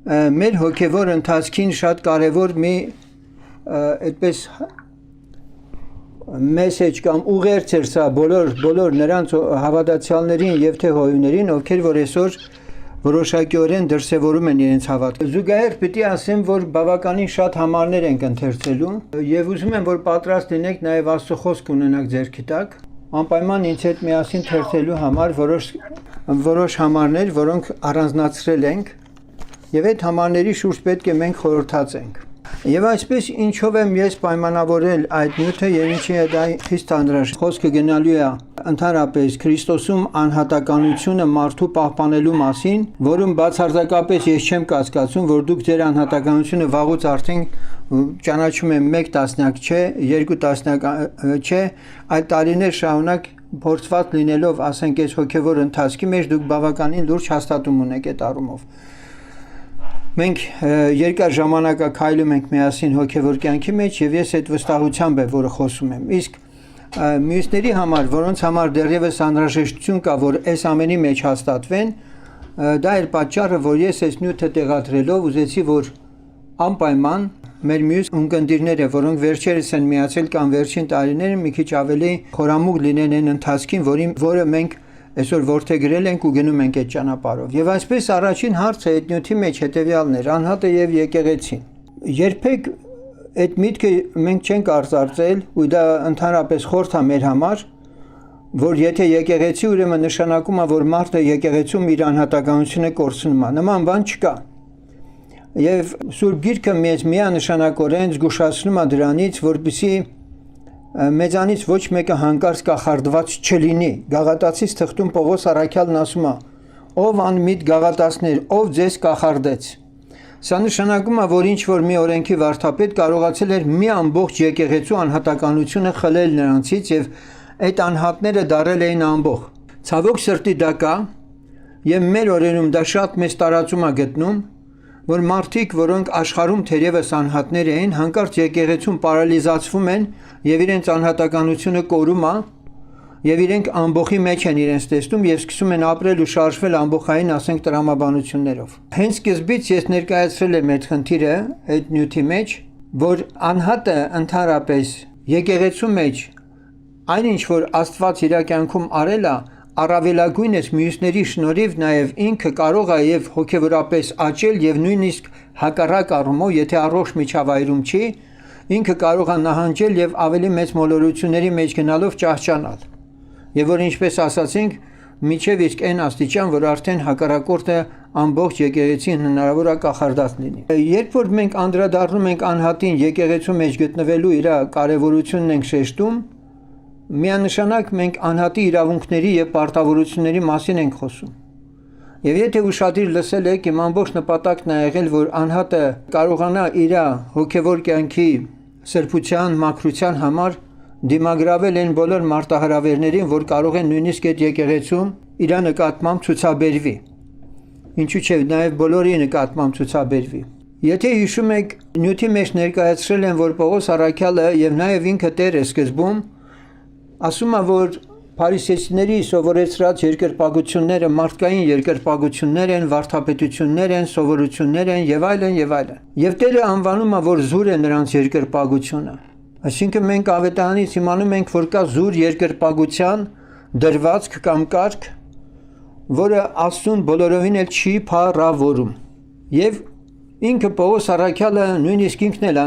մեր հոգևոր ընթացքին շատ կարևոր մի այդպես մեսեջ կամ ուղերձ էր սա բոլոր նրանց հավատացյալներին եւ թե հովիվներին, ովքեր որ այսօր որոշակիորեն դրսևորում են իրենց հավատքը։ Զուգահեռ պիտի ասեմ, որ բավականին շատ համարներ ենք ընթերցելու եւ ուզում եմ, որ պատրաստ լինեք նաեւ Աստծո խոսք ունենաք ձեռքի տակ, անպայման ինձ հետ միասին թերթելու համար որոշ համարներ, որոնք առանձնացրել ենք եւ այդ համարների շուրջ պետք է մենք խորհրդացենք։ Եվ այսպես ինչով եմ ես պայմանավորել այդ նյութը եւ ինչի է դա խիստ անհրաժեշտ։ Խոսքը գնալու է ընդհանրապես Քրիստոսում անհատականությունը մարդու պահպանելու մասին, որում բացարձակապես ես չեմ կասկածում, որ դուք ձեր անհատականությունը վաղուց արդեն ճանաչում եմ 1 տասնյակ չէ, 2 տասնյակ չէ, այդ տարիներ շարունակ փորձված լինելով, ասենք, այս հոգևոր ընթացքի մեջ դուք բավականին լուրջ հաստատում ունեք այդ առումով։ Մենք երկար ժամանակակայլում ենք միասին հոգևոր կյանքի մեջ եւ ես այդ վստահությամբ եմ, որը խոսում եմ։ Իսկ մյուսների համար, որոնց համար դեռևս անհրաժեշտություն կա, որ այս ամենի մեջ հաստատվեն, դա էր պատճառը, որ ես այս նյութը տեղադրելով ուզեցի, որ անպայման մեր մյուս ունկնդիրները, որոնք վերջերս են միացել կամ վերջին տարիները մի քիչ ավելի խորամուկ լինեն այն ընթացքին, որը մենք այսօր որդեգրել ենք ու գնում ենք այդ ճանապարհով։ Եվ այսպես առաջին հարցը այդ նյութի մեջ հետևյալն էր՝ անհատը եւ եկեղեցին։ Երբեք այդ միտքը մենք չենք արծարծել ու դա ընդհանրապես խորհուրդ է մեր համար, որ եթե եկեղեցի ուրեմն նշանակում է, որ մարդը եկեղեցում իր անհատականությունը կորցնում է։ Նման բան չկա։ Եվ Սուրբ Գիրքը մեզ միանշանակորեն զգուշացնում է դրանից, որպեսզի մեզանից ոչ մեկը հանկարծ կախարդված չլինի։ Գաղատացիս թղթում Պողոս առաքյալն ասում է. «Ով անմիտ գաղատացիներ, ով ձեզ կախարդեց»։ Սա նշանակում է, որ ինչ որ մի օրենքի վարդապետ կարողացել էր մի ամբողջ եկեղեցու անհատականությունը խլել նրանցից եւ այդ անհատները դարել էին ամբողջ։ Ցավոք սրտի դա կա եւ մեր օրերում դա շատ մեծ տարածում է գտնում, որ մարդիկ, որոնք աշխարհում թերևս անհատներ էին, հանկարծ եկեղեցում պարալիզացվում են եւ իրենց անհատականությունը կորում է եւ իրենք ամբողջի մեջ են իրենց տեսնում եւ սկսում են ապրել ու շարժվել ամբողջային, ասենք, տրամաբանություններով։ Հենց սկզբից ես ներկայացրել եմ այդ խնդիրը այդ նյութի մեջ, որ անհատը ընդհանրապես եկեղեցու մեջ այնինչ որ Աստված իր կյանքում արել է, առավելագույնս մյուսների շնորհիվ նաև ինքը կարող է եւ հոգեվորապես աճել եւ նույնիսկ հակառակ առումով, եթե առողջ միջավայրում չի, ինքը կարող է նահանջել եւ ավելի մեծ մոլորությունների մեջ գնալով ճահճանալ։ Եվ որ ինչպես ասացինք, միջև իսկ այն աստիճան, որ արդեն հակառակորդը ամբողջ եկեղեցին հնարավոր է կախարդած լինի։ Երբ որ մենք անդրադառնում ենք անհատին եկեղեցու մեջ գտնվելու իր կարևորությունն ենք շեշտում, միանշանակ մենք անհատի իրավունքների եւ պարտավորությունների մասին ենք խոսում։ Եվ եթե ուշադիր լսել եք, իմ ամբողջ նպատակն է եղել, որ անհատը կարողանա իր հոգևոր կյանքի սրբության, մաքրության համար դիմագրավել այն բոլոր մարտահրավերներին, որ կարող են նույնիսկ այդ եկեղեցում իր նկատմամբ ցուցաբերվի։ Ինչու՞ չէ, նաեւ բոլորի նկատմամբ ցուցաբերվի։ Եթե հիշում եք, նյութի մեջ ներկայացրել են, որ Պողոս առաքյալը եւ նաեւ ինքը Տերը սկզբում ասում է, որ փարիսեցիների սովորեցրած երկրպագությունները մարդկային երկրպագություններ են, վարդապետություններ են, սովորություններ են եւ այլն եւ այլն։ Եվ Տերը անվանում է, որ զուր է նրանց երկրպագությունը։ Այսինքն մենք ավետարանից իմանում ենք, որ կա զուր երկրպագության դրվածք կամ կարգ, որը Աստծուն բոլորովին էլ չի փառավորում։ Եվ ինքը Պողոս առաքյալը նույնիսկ ինքն էլ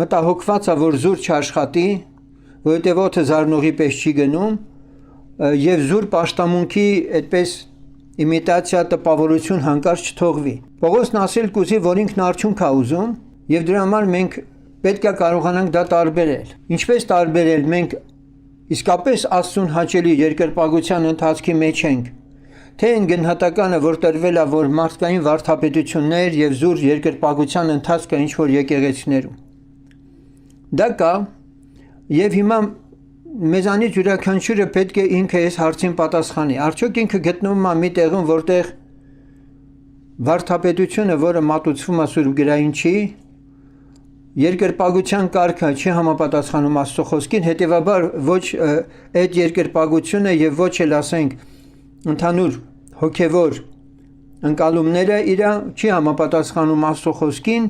մտահոգված է, որ զուր չաշխատի, որովհետև օդը զարնողի պես չի գնում եւ զուր պաշտամունքի այդպես իմիտացիա տպավորություն հանկարծ չթողվի։ Պողոսն ասել կուզի, որ ինքն արդյունք է ուզում եւ դրա համար մենք պետք է կարողանանք դա տարբերել։ Ինչպես տարբերել, մենք իսկապես Աստծուն հաճելի երկրպագության ընթացքի մեջ ենք, թե այն գնահատականը, որ տրվել է, որ մարդկային վարդապետություններ եւ զուր երկրպագության ընթացքը ինչ որ եկեղեցիներում։ Դա կա եւ հիմա մեզանից յուրաքանչյուրը պետք է ինքը այս հարցին պատասխանի։ Արդյոք ինքը գտնվում է մի տեղում, որտեղ վարդապետությունը, որը մատուցվում է Սուրբ գրային չի, երկրպագության կարգը չի համապատասխանում Աստծո խոսքին, հետեւաբար ոչ այդ երկրպագությունը եւ ոչ էլ ասենք ընդհանուր հոգեվոր ընկալումները իր չի համապատասխանում Աստծո խոսքին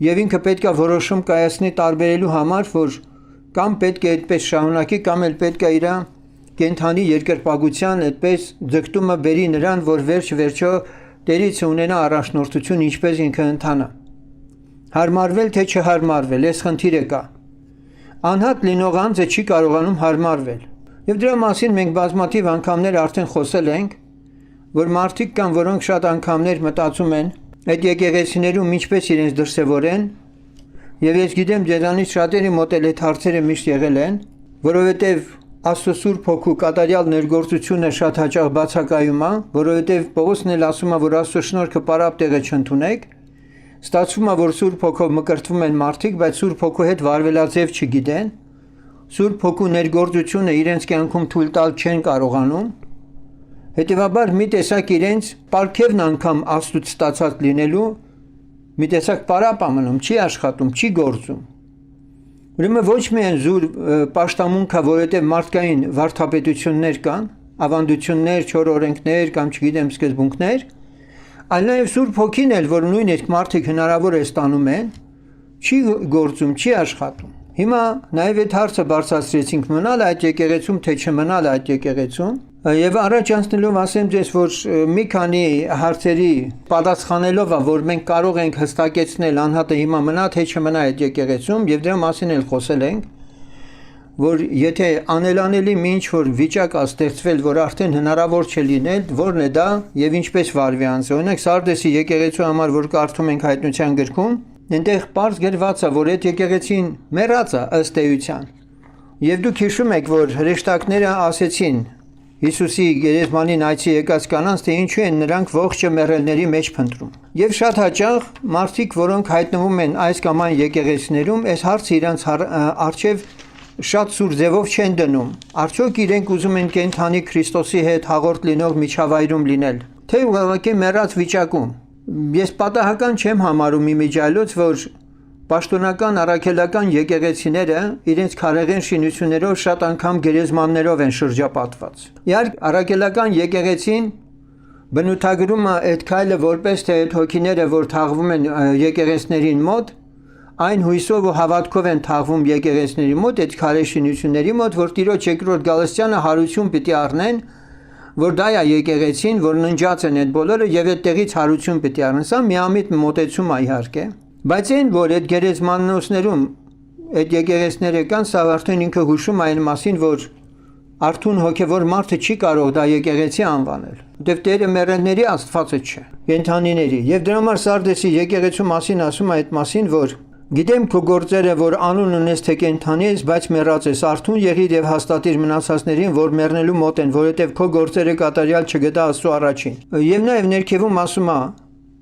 եւ ինքը պետք է որոշում կայացնի տարբերելու համար, որ կամ պետք է այդպես շարունակի, կամ էլ պետք է իր կենթանի երկրպագության այդպես ձգտումը բերի նրան, որ վերջ-վերջո Տերից ունենա առաջնորդություն, ինչպես ինքը ընթանա։ Հարմարվել թե չհարմարվել, այս խնդիրը կա։ Անհատ լինող անձը չի կարողանում հարմարվել։ Եվ դրա մասին մենք բազմաթիվ անգամներ արդեն խոսել ենք, որ մարդիկ կան, որոնք շատ անգամներ մտածում են այդ եկեղեցիներում ինչպես իրենց դրսևորեն, եւ ես գիտեմ ձեզանից շատերի մոտ էլ այդ հարցերը միշտ եղել են, որովհետեւ Աստծո Սուրբ Հոգու կատարյալ ներգործությունը շատ հաճախ բացակայում է, որովհետեւ Պողոսն էլ ասում է, որ Աստծո շնորհքը պարապ տեղը չընդունեք, ստացվում է, որ Սուրբ Հոգով մկրտվում են մարդիկ, բայց Սուրբ Հոգու հետ վարվելաձև չգիտեն, Սուրբ Հոգու ներգործությունը իրենց կյանքում թույլ տալ չեն կարողանում, հետևաբար մի տեսակ իրենց պարգևն անգամ Աստծուց ստացած լինելու մի տեսակ պարապ ամնում, չի աշխատում, չի գործում։ Ուրեմն ոչ միայն զուր պաշտամունք է, որովհետև մարդկային վարդապետություններ կան, ավանդություններ, չոր օրենքներ կամ չգիտեմ սկզբունքներ, այլ նաև Սուրբ Հոգին էլ, որ նույն այդ մարդիկ հնարավոր է ստանում են, չի գործում, չի աշխատում։ Հիմա նաև այդ հարցը բարձրացրեցինք մնալ այդ եկեղեցում, թե չմնալ այդ եկեղեցում, եւ առաջ անցնելով ասեմ ձեզ, որ մի քանի հարցերի պատասխանելով, որ մենք կարող ենք հստակեցնել անհատը հիմա մնա թե չմնա այդ եկեղեցում, եւ դրա մասին էլ խոսել ենք, որ եթե անելանելի մի ինչ-որ վիճակ է ստեղծվել, որ արդեն հնարավոր չէ լինել, որն է դա եւ ինչպես վարվի անձը։ Օրինակ Սարդեսի եկեղեցու համար, որ կարդում ենք հայտնության գրքում, այնտեղ պարզ գրված է, որ այդ եկեղեցին մեռած է ըստ էության։ Եվ դուք հիշում եք, որ հրեշտակները ասեցին Հիսուսի գերեզմանին այցի եկած կանանց, թե ինչու են նրանք ողջը մեռելների մեջ փնտրում։ Եվ շատ հաճախ մարդիկ, որոնք հայտնվում են այս կամ այն եկեղեցիներում, այս հարցը իրանց առջև շատ սուր ձևով չեն դնում։ Արդյոք իրենք ուզում են կենթանի Քրիստոսի հետ հաղորդ լինող միջավայրում լինել, թե ուղղակի մեռած վիճակում։ Ես պատահական չեմ համարում իմիջիայլոց, որ պաշտոնական առաքելական եկեղեցիները իրենց քարեղեն շինություններով շատ անգամ գերեզմաններով են շրջապատված։ Իհարկե առաքելական եկեղեցին բնութագրում է այդ քայլը որպես թե այդ հոգիները, որ թաղվում են եկեղեցիներին մոտ, այն հույսով ու հավատքով են թաղվում եկեղեցիների մոտ, այդ քարե շինությունների մոտ, որ Տիրոջ երկրորդ գալստյանը հարություն պիտի առնեն, որ դա է եկեղեցին, որ ննջած են այդ բոլորը եւ այդտեղից հարություն պիտի առնեն։ Սա միամիտ մոտեցում է իհարկե, բայց այն, որ այդ գերեզմանոցներում այդ եկեղեցիները կան, սա արդեն ինքը հուշում է այն մասին, որ արթուն հոգևոր մարդը չի կարող դա եկեղեցի անվանել, որտեղ Տերը մեռելների Աստվածը չէ, կենդանիների։ Եվ դրա համար Սարդեսի եկեղեցու մասին ասում է այդ մասին, որ գիտեմ քո գործերը, որ անուն ունես թե կենդանի ես, բայց մեռած ես, արթուն եղիր եւ հաստատիր մնացածներին, որ մեռնելու մոտ են, որովհետեւ քո գործերը կատարյալ չգտա Աստծո առաջին։ Եվ նաեւ ներքևում ասում է,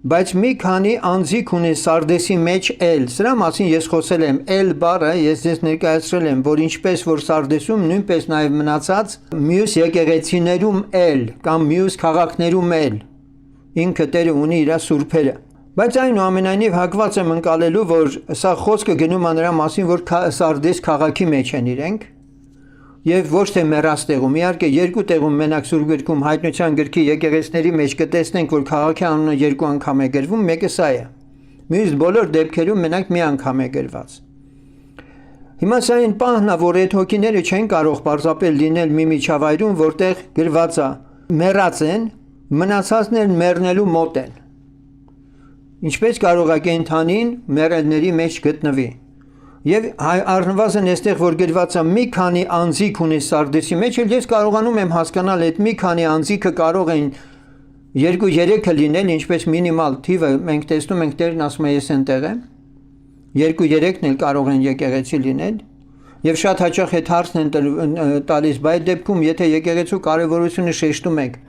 բայց մի քանի անձիկ ունի Սարդեսի մեջ էլ, սրա մասին ես խոսել եմ, էլ բառը ես ձեզ ներկայացրել եմ, որ ինչպես որ Սարդեսում, նույնպես նաեւ մնացած մյուս եկեղեցիներում էլ կամ մյուս քաղաքներում էլ ինքը Տերը ունի իր սուրբերը։ Բայց այնուամենայնիվ հակված եմ ընկալելու, որ սա խոսքը գնում է նրա մասին, որ Սարդես քաղաքի մեջ են իրենք եւ ոչ թե մեռած տեղում։ Իհարկե երկու տեղում մենակ Սուրբ գրքում հայտնության գրքի եկեղեցիների մեջ կտեսնենք, որ քաղաքի անունը երկու անգամ է գրվում, մեկը սա է։ Մյուս բոլոր դեպքերում մենակ մի անգամ է գրված։ Հիմա սա այն պահն է, որ այդ հոգիները չեն կարող պարզապես լինել մի միջավայրում, որտեղ գրված է մեռած են, մնացածներն մեռնելու մոտ են։ Ինչպես կարող է կենդանին մեռելների մեջ գտնվի։ Եւ առնվազն այստեղ որ գրված է մի քանի անձիկ ունի Սարդեսի մեջ, ես կարողանում եմ հասկանալ այդ մի քանի անձիկը կարող են 2-3-ը լինել, ինչպես մինիմալ թիվը մենք տեսնում ենք Տերն ասում է ես այնտեղ եմ։ 2-3-ն էլ կարող են եկեղեցի լինել։ Եւ շատ հաճախ այդ հարցն են տալիս, բայց դեպքում եթե եկեղեցու կարեւորությունը շեշտում եք,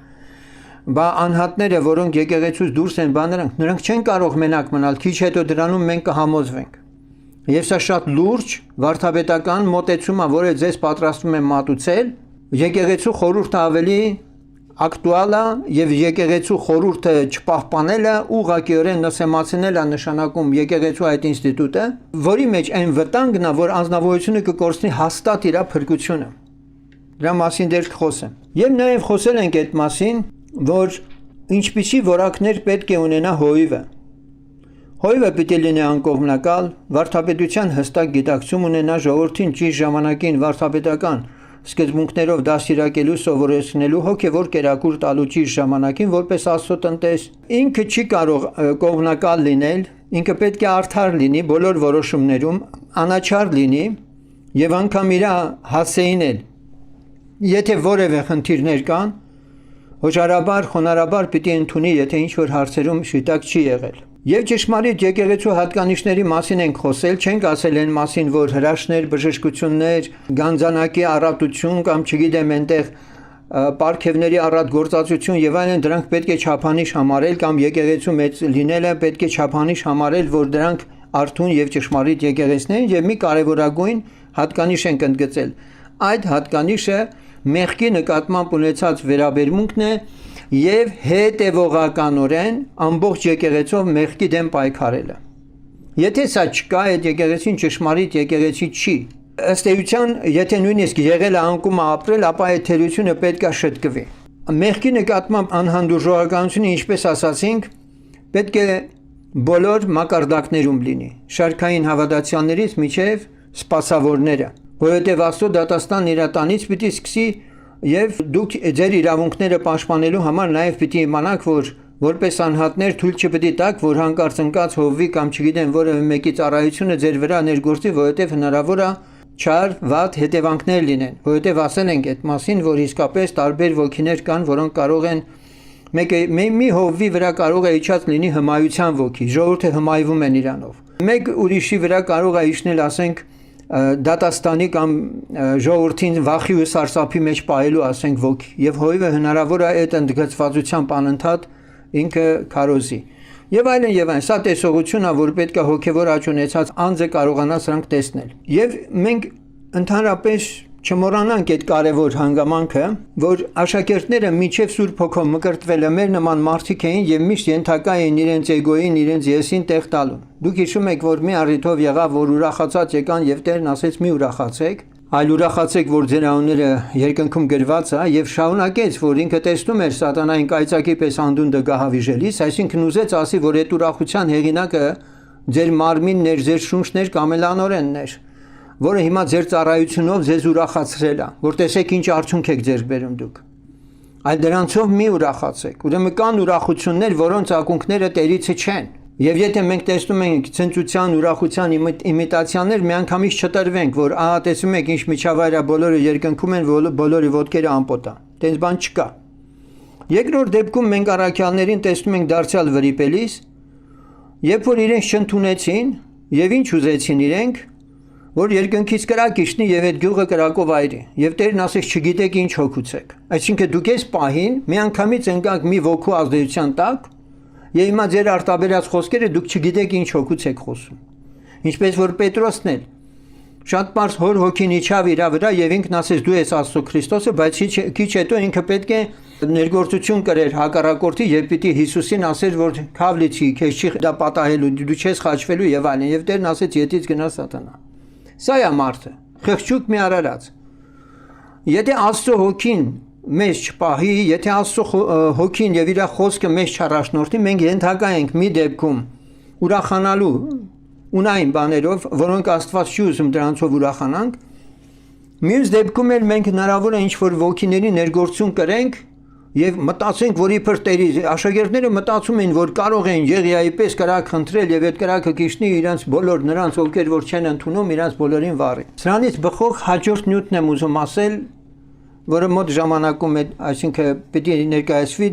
բա անհատները, որոնք եկեղեցուց դուրս են, նրանք չեն կարող մենակ մնալ, քիչ հետո դրանում մենք կհամոզվենք։ Եվ սա շատ լուրջ վարդապետական մոտեցում է, որը ձեզ պատրաստում եմ մատուցել, եկեղեցու խորհուրդը ավելի ակտուալ է եւ եկեղեցու խորհուրդը չպահպանելը ուղղակիորեն նսեմացնել է նշանակում եկեղեցու այդ ինստիտուտը, որի մեջ այն վտանգն է, որ անձնավորությունը կկորցնի հաստատ իր փրկությունը։ Դրա մասին դեռ կխոսեմ։ Եվ նաեւ խոսել ենք այդ մասին, որ Ինչպիսի որակներ պետք է ունենա հովիվը։ Հովիվը պիտի լինի անկողմնակալ, վարդապետության հստակ գիտակցում ունենա, ժողովրդին ճիշտ ժամանակին վարդապետական սկզբունքներով դաստիարակելու, սովորեցնելու, հոգևոր կերակուր տալու ճիշտ ժամանակին որպես Աստծո տնտես։ Ինքը չի կարող կողմնակալ լինել, ինքը պետք է արդար լինի բոլոր որոշումներում, անաչառ լինի եւ անգամ իր հասեին էլ։ Եթե որևէ խնդիրներ կան, հոժարաբար, խոնարհաբար պիտի ընդունի, եթե ինչ-որ հարցերում շիտակ չի եղել։ Եվ ճշմարիտ եկեղեցու հատկանիշների մասին ենք խոսել, չենք ասել այն մասին, որ հրաշներ, բժշկություններ, գանձանակի առատություն կամ չգիտեմ այնտեղ պարգևների առատ գործածություն եւ այլն, դրանք պետք է չափանիշ համարել կամ եկեղեցու մեծ լինելը պետք է չափանիշ համարել, որ դրանք արթուն եւ ճշմարիտ եկեղեցիներ եւ մի կարեւորագույն հատկանիշ ենք ընդգծել։ Այդ հատկանիշը մեղքի նկատմամբ ունեցած վերաբերմունքն է եւ հետեւողականորեն ամբողջ եկեղեցով մեղքի դեմ պայքարելը։ Եթե սա չկա, այդ եկեղեցին ճշմարիտ եկեղեցի չի։ Ըստ էության, եթե նույնիսկ եղել է անկումը ապրել, ապա այդ թերությունը պետք է շտկվի։ Մեղքի նկատմամբ անհանդուրժողականությունը, ինչպես ասացինք, պետք է բոլոր մակարդակներում լինի, շարքային հավատացյալներից մինչև սպասավորները, որովհետև Աստծո դատաստան իր տանից պիտի սկսի եւ դուք ձեր իրավունքները պաշտպանելու համար նաեւ պիտի իմանաք, որ որպես անհատներ թույլ չպետք է տաք, որ հանկարծ ընկած հովվի կամ չգիտեմ որևէ մեկի ծառայությունը ձեր վրա ներգործի, որովհետև հնարավոր է չար վատ հետևանքներ լինեն, որովհետև ասել ենք այդ մասին, որ իսկապես տարբեր ոգիներ կան, որոնք կարող են մի հովվի վրա կարող է իջած լինի հմայության ոգի, ժողովուրդը հմայվում են իրանով։ Մեկ ուրիշի վրա կարող է իջնել, ասենք, դատաստանի կամ ժողովրդին վախի ու սարսափի մեջ պահելու, ասենք, ոգի, եւ հովիվը հնարավոր է այդ ընդգծվածությամբ անընդհատ ինքը քարոզի։ Եվ այլն, սա տեսողությունն է, որ պետք է հոգևոր աճ ունեցած անձը կարողանա սրանք տեսնել։ Եվ մենք ընդհանրապես չմոռանանք այդ կարևոր հանգամանքը, որ աշակերտները միջև Սուրբ Հոգով մկրտվելը մեր նման մարդիկ էին եւ միշտ ենթակա էին իրենց էգոյին, իրենց եսին տեղ տալուն։ Դուք հիշում եք, որ մի առիթով եղավ, որ ուրախացած եկան եւ Տերն ասեց՝ մի ուրախացեք, այլ ուրախացեք, որ ձեր անունները երկնքում գրված է, եւ շարունակեց, որ ինքը տեսնում էր սատանային կայծակի պես անդունդը գահավիժելիս, այսինքն ուզեց ասի, որ այդ ուրախության հեղինակը ձեր մարմինն էր, ձեր շունչն էր կամ էլ անօրենն էր, որը հիմա ձեր ծառայությունով ձեզ ուրախացրել է, որ տեսեք ինչ արդյունք եք ձեր բերում դուք։ Այլ դրանցով մի ուրախացեք։ Ուրեմն կան ուրախություններ, որոնց ակունքները Տերիցը չեն։ Եվ եթե մենք տեսնում ենք ցնծության, ուրախության իմիտացիաներ, միանգամից չտրվենք, որ ահա տեսնում եք ինչ միջավայր է, բոլորը երկնքում են, բոլորի ոտքերը ամպոտ են։ Տենց բան չկա։ Երկրորդ դեպքում մենք առաքյալներին տեսնում ենք դարձյալ վրիպելիս, երբ որ իրենց չընդունեցին, եւ ինչ ուզեցին իրենք, որ երկնքից կրակ իջնի եւ այդ գյուղը կրակով այրի։ Եվ Տերն ասեց՝ չգիտեք ինչ հոգուցեք։ Այսինքն դուք այս պահին միանգամից ընկաք մի ոգու ազդեցության տակ, եւ հիմա ձեր արտաբերած խոսքերը դուք չգիտեք ինչ հոգուց եք խոսում։ Ինչպես որ Պետրոսն էլ շատ པարզ հոր հոգին իջավ իր վրա եւ ինքն ասեց՝ դու ես Աստծո Քրիստոսը, բայց քիչ հետո ինքը պետք է ներգործություն կրեր հակառակորդի եւ պիտի Հիսուսին ասեր, որ քավլիցի, քեզ չի դա պատահելու, դու չես խաչվելու եւ այլն։ Եվ Տերն ասեց՝ ետից գնա սատանա։ Սա է մարդը, խղճուկ մի արարած։ Եթե Աստծո հոգին մեզ չպահի, եթե Աստծո հոգին եւ իր խոսքը մեզ չառաջնորդի, մենք ենթակա ենք մի դեպքում ուրախանալու ունային բաներով, որոնք Աստված չի ուզում դրանցով ուրախանանք, մյուս դեպքում էլ մենք հնարավոր է ինչ-որ ոգիների ներգործություն կրենք եւ մտածենք, որ իբր Տերի աշակերտները մտածում են, որ կարող են Եղիայի պես կրակ խնդրել եւ այդ կրակը կիշնի իրենց բոլոր նրանց, ովքեր որ չեն ընդունում, իրենց բոլորին վառի։ Սրանից բխող հաջորդ նյութն եմ ուզում ասել, որը մոտ ժամանակում է, այսինքն պիտի ներկայացվի,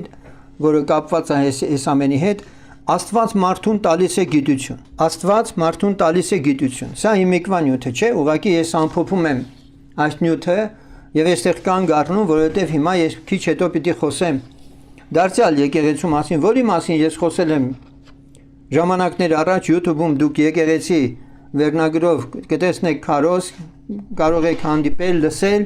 որը կապված է այս ամենի հետ, Աստված մարդուն տալիս է գիտություն։ Աստված մարդուն տալիս է գիտություն։ Սա հիմիկվա նյութը չէ, ուղղակի ես ամփոփում եմ այս նյութը եւ այստեղ կանգ առնում, որովհետեւ հիմա ես քիչ հետո պիտի խոսեմ դարձյալ եկեղեցու մասին, որի մասին ես խոսել եմ ժամանակներ առաջ YouTube-ում դուք եկեղեցի վերնագրով կտեսնեք քարոզ, կարող եք հանդիպել, լսել,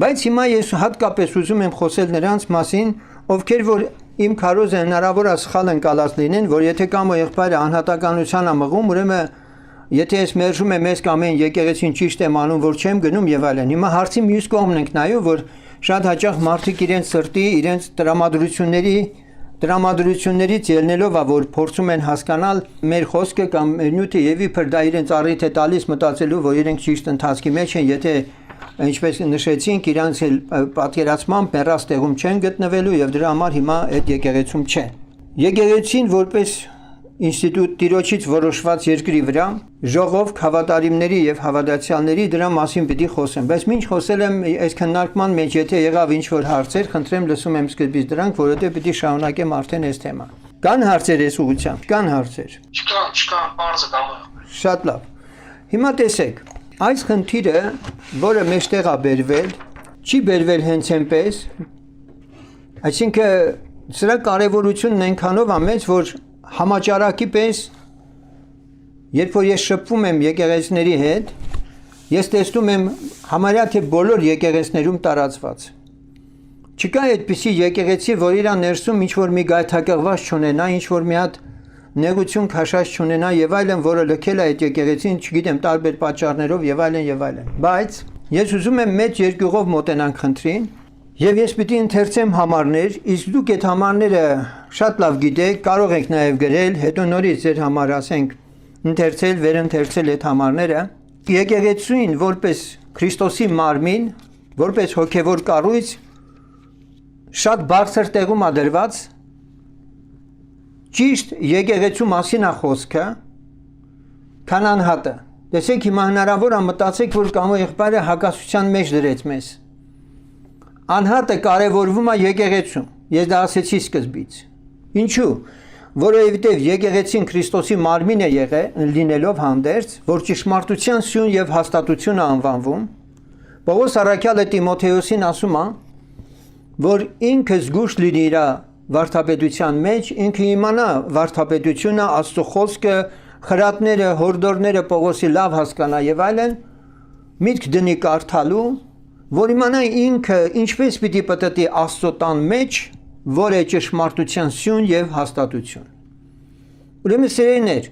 բայց հիմա ես հատկապես ուզում եմ խոսել նրանց մասին, ովքեր որ իմ քարոզը հնարավոր է սխալ ընկալած լինեն, որ եթե կամ եղբայրը անհատականության է մղում, ուրեմն եթե ես մերժում եմ ես կամ այն եկեղեցին ճիշտ եմ անում, որ չեմ գնում եւ այլն։ Հիմա հարցի մյուս կողմն ենք նայում, որ շատ հաճախ մարդիկ իրենց սրտի, իրենց տրամադրությունների տրամադրություններից ելնելով, որ փորձում են հասկանալ մեր խոսքը կամ մեր նյութը եւ իբր դա իրենց առիթ է տալիս մտածելու, որ իրենք ճիշտ ընթացքի մեջ են, եթե ինչպես նշեցինք, իրանց պատկերացմամբ մեռած տեղում չեն գտնվելու եւ դրա համար հիմա այդ եկեղեցում չեն։ Եկեղեցին որպես ինստիտուտ Տիրոջից որոշված երկրի վրա ժողով հավատարիմների եւ հավատացյալների դրա մասին պիտի խոսեմ, բայց ինչ խոսել եմ այս քննարկման մեջ, եթե եղավ ինչ որ հարցեր, խնդրեմ լսում եմ սկզբից դրանք, որովհետեւ պիտի շարունակեմ արդեն այս թեման։ Կան հարցեր այս ուղղությամբ, կան հարցեր։ Չկան, բարձր կամ։ Շատ լավ։ Հիմա տեսեք, այս խնդիրը, որը մեջտեղ է բերվել, չի բերվել հենց այնպես, այսինքն սրա կարևորությունն այնքանով է մեծ, որ համաճարակի պես, երբ որ ես շփվում եմ եկեղեցիների հետ, ես տեսնում եմ համարյա թե բոլոր եկեղեցիներում տարածված։ Չկա այդպիսի եկեղեցի, որ իր ներսում ինչ որ մի գայթակղված չունենա, ինչ որ մի հատ նեղություն քաշած չունենա եւ այլն, որը լքել է այդ եկեղեցին, չգիտեմ, տարբեր պատճառներով եւ այլն եւ այլն։ Բայց ես ուզում եմ մեծ երկյուղով մոտենանք խնդրին, եւ ես պիտի ընթերցեմ համարներ, իսկ դուք այդ համարները շատ լավ գիտեք, կարող եք նաեւ գրել, հետո նորից ձեր համար ասենք ընթերցել, վերընթերցել այդ համարները։ Եկեղեցին որպես Քրիստոսի մարմին, որպես հոգևոր կառույց շատ բարձր տեղում է դրված։ Ճիշտ եկեղեցու մասին է խոսքը, քան անհատը։ Տեսեք, հիմա հնարավոր է մտածեք, որ կամ եղբայրը հակասության մեջ դրեց մեզ։ Անհատը կարևորվում է եկեղեցում։ Ես դա ասեցի սկզբից։ Ինչու՞։ Որովհետև եկեղեցին Քրիստոսի մարմին է եղել լինելով հանդերձ, որ ճշմարտության սյուն եւ հաստատություն է անվանվում։ Պողոս առաքյալը Տիմոթեոսին ասում է, որ ինքը զգուշ լինի իր վարդապետության մեջ, ինքը իմանա վարդապետությունը, Աստծո խոսքը, խրատները, հորդորները Պողոսի լավ հասկանա եւ այլն, միտք դնի կարդալու, որ իմանա ինքը ինչպես պիտի պատտի Աստծո տան մեջ, որ է ճշմարտության սյուն եւ հաստատություն։ Ուրեմն սերեներ,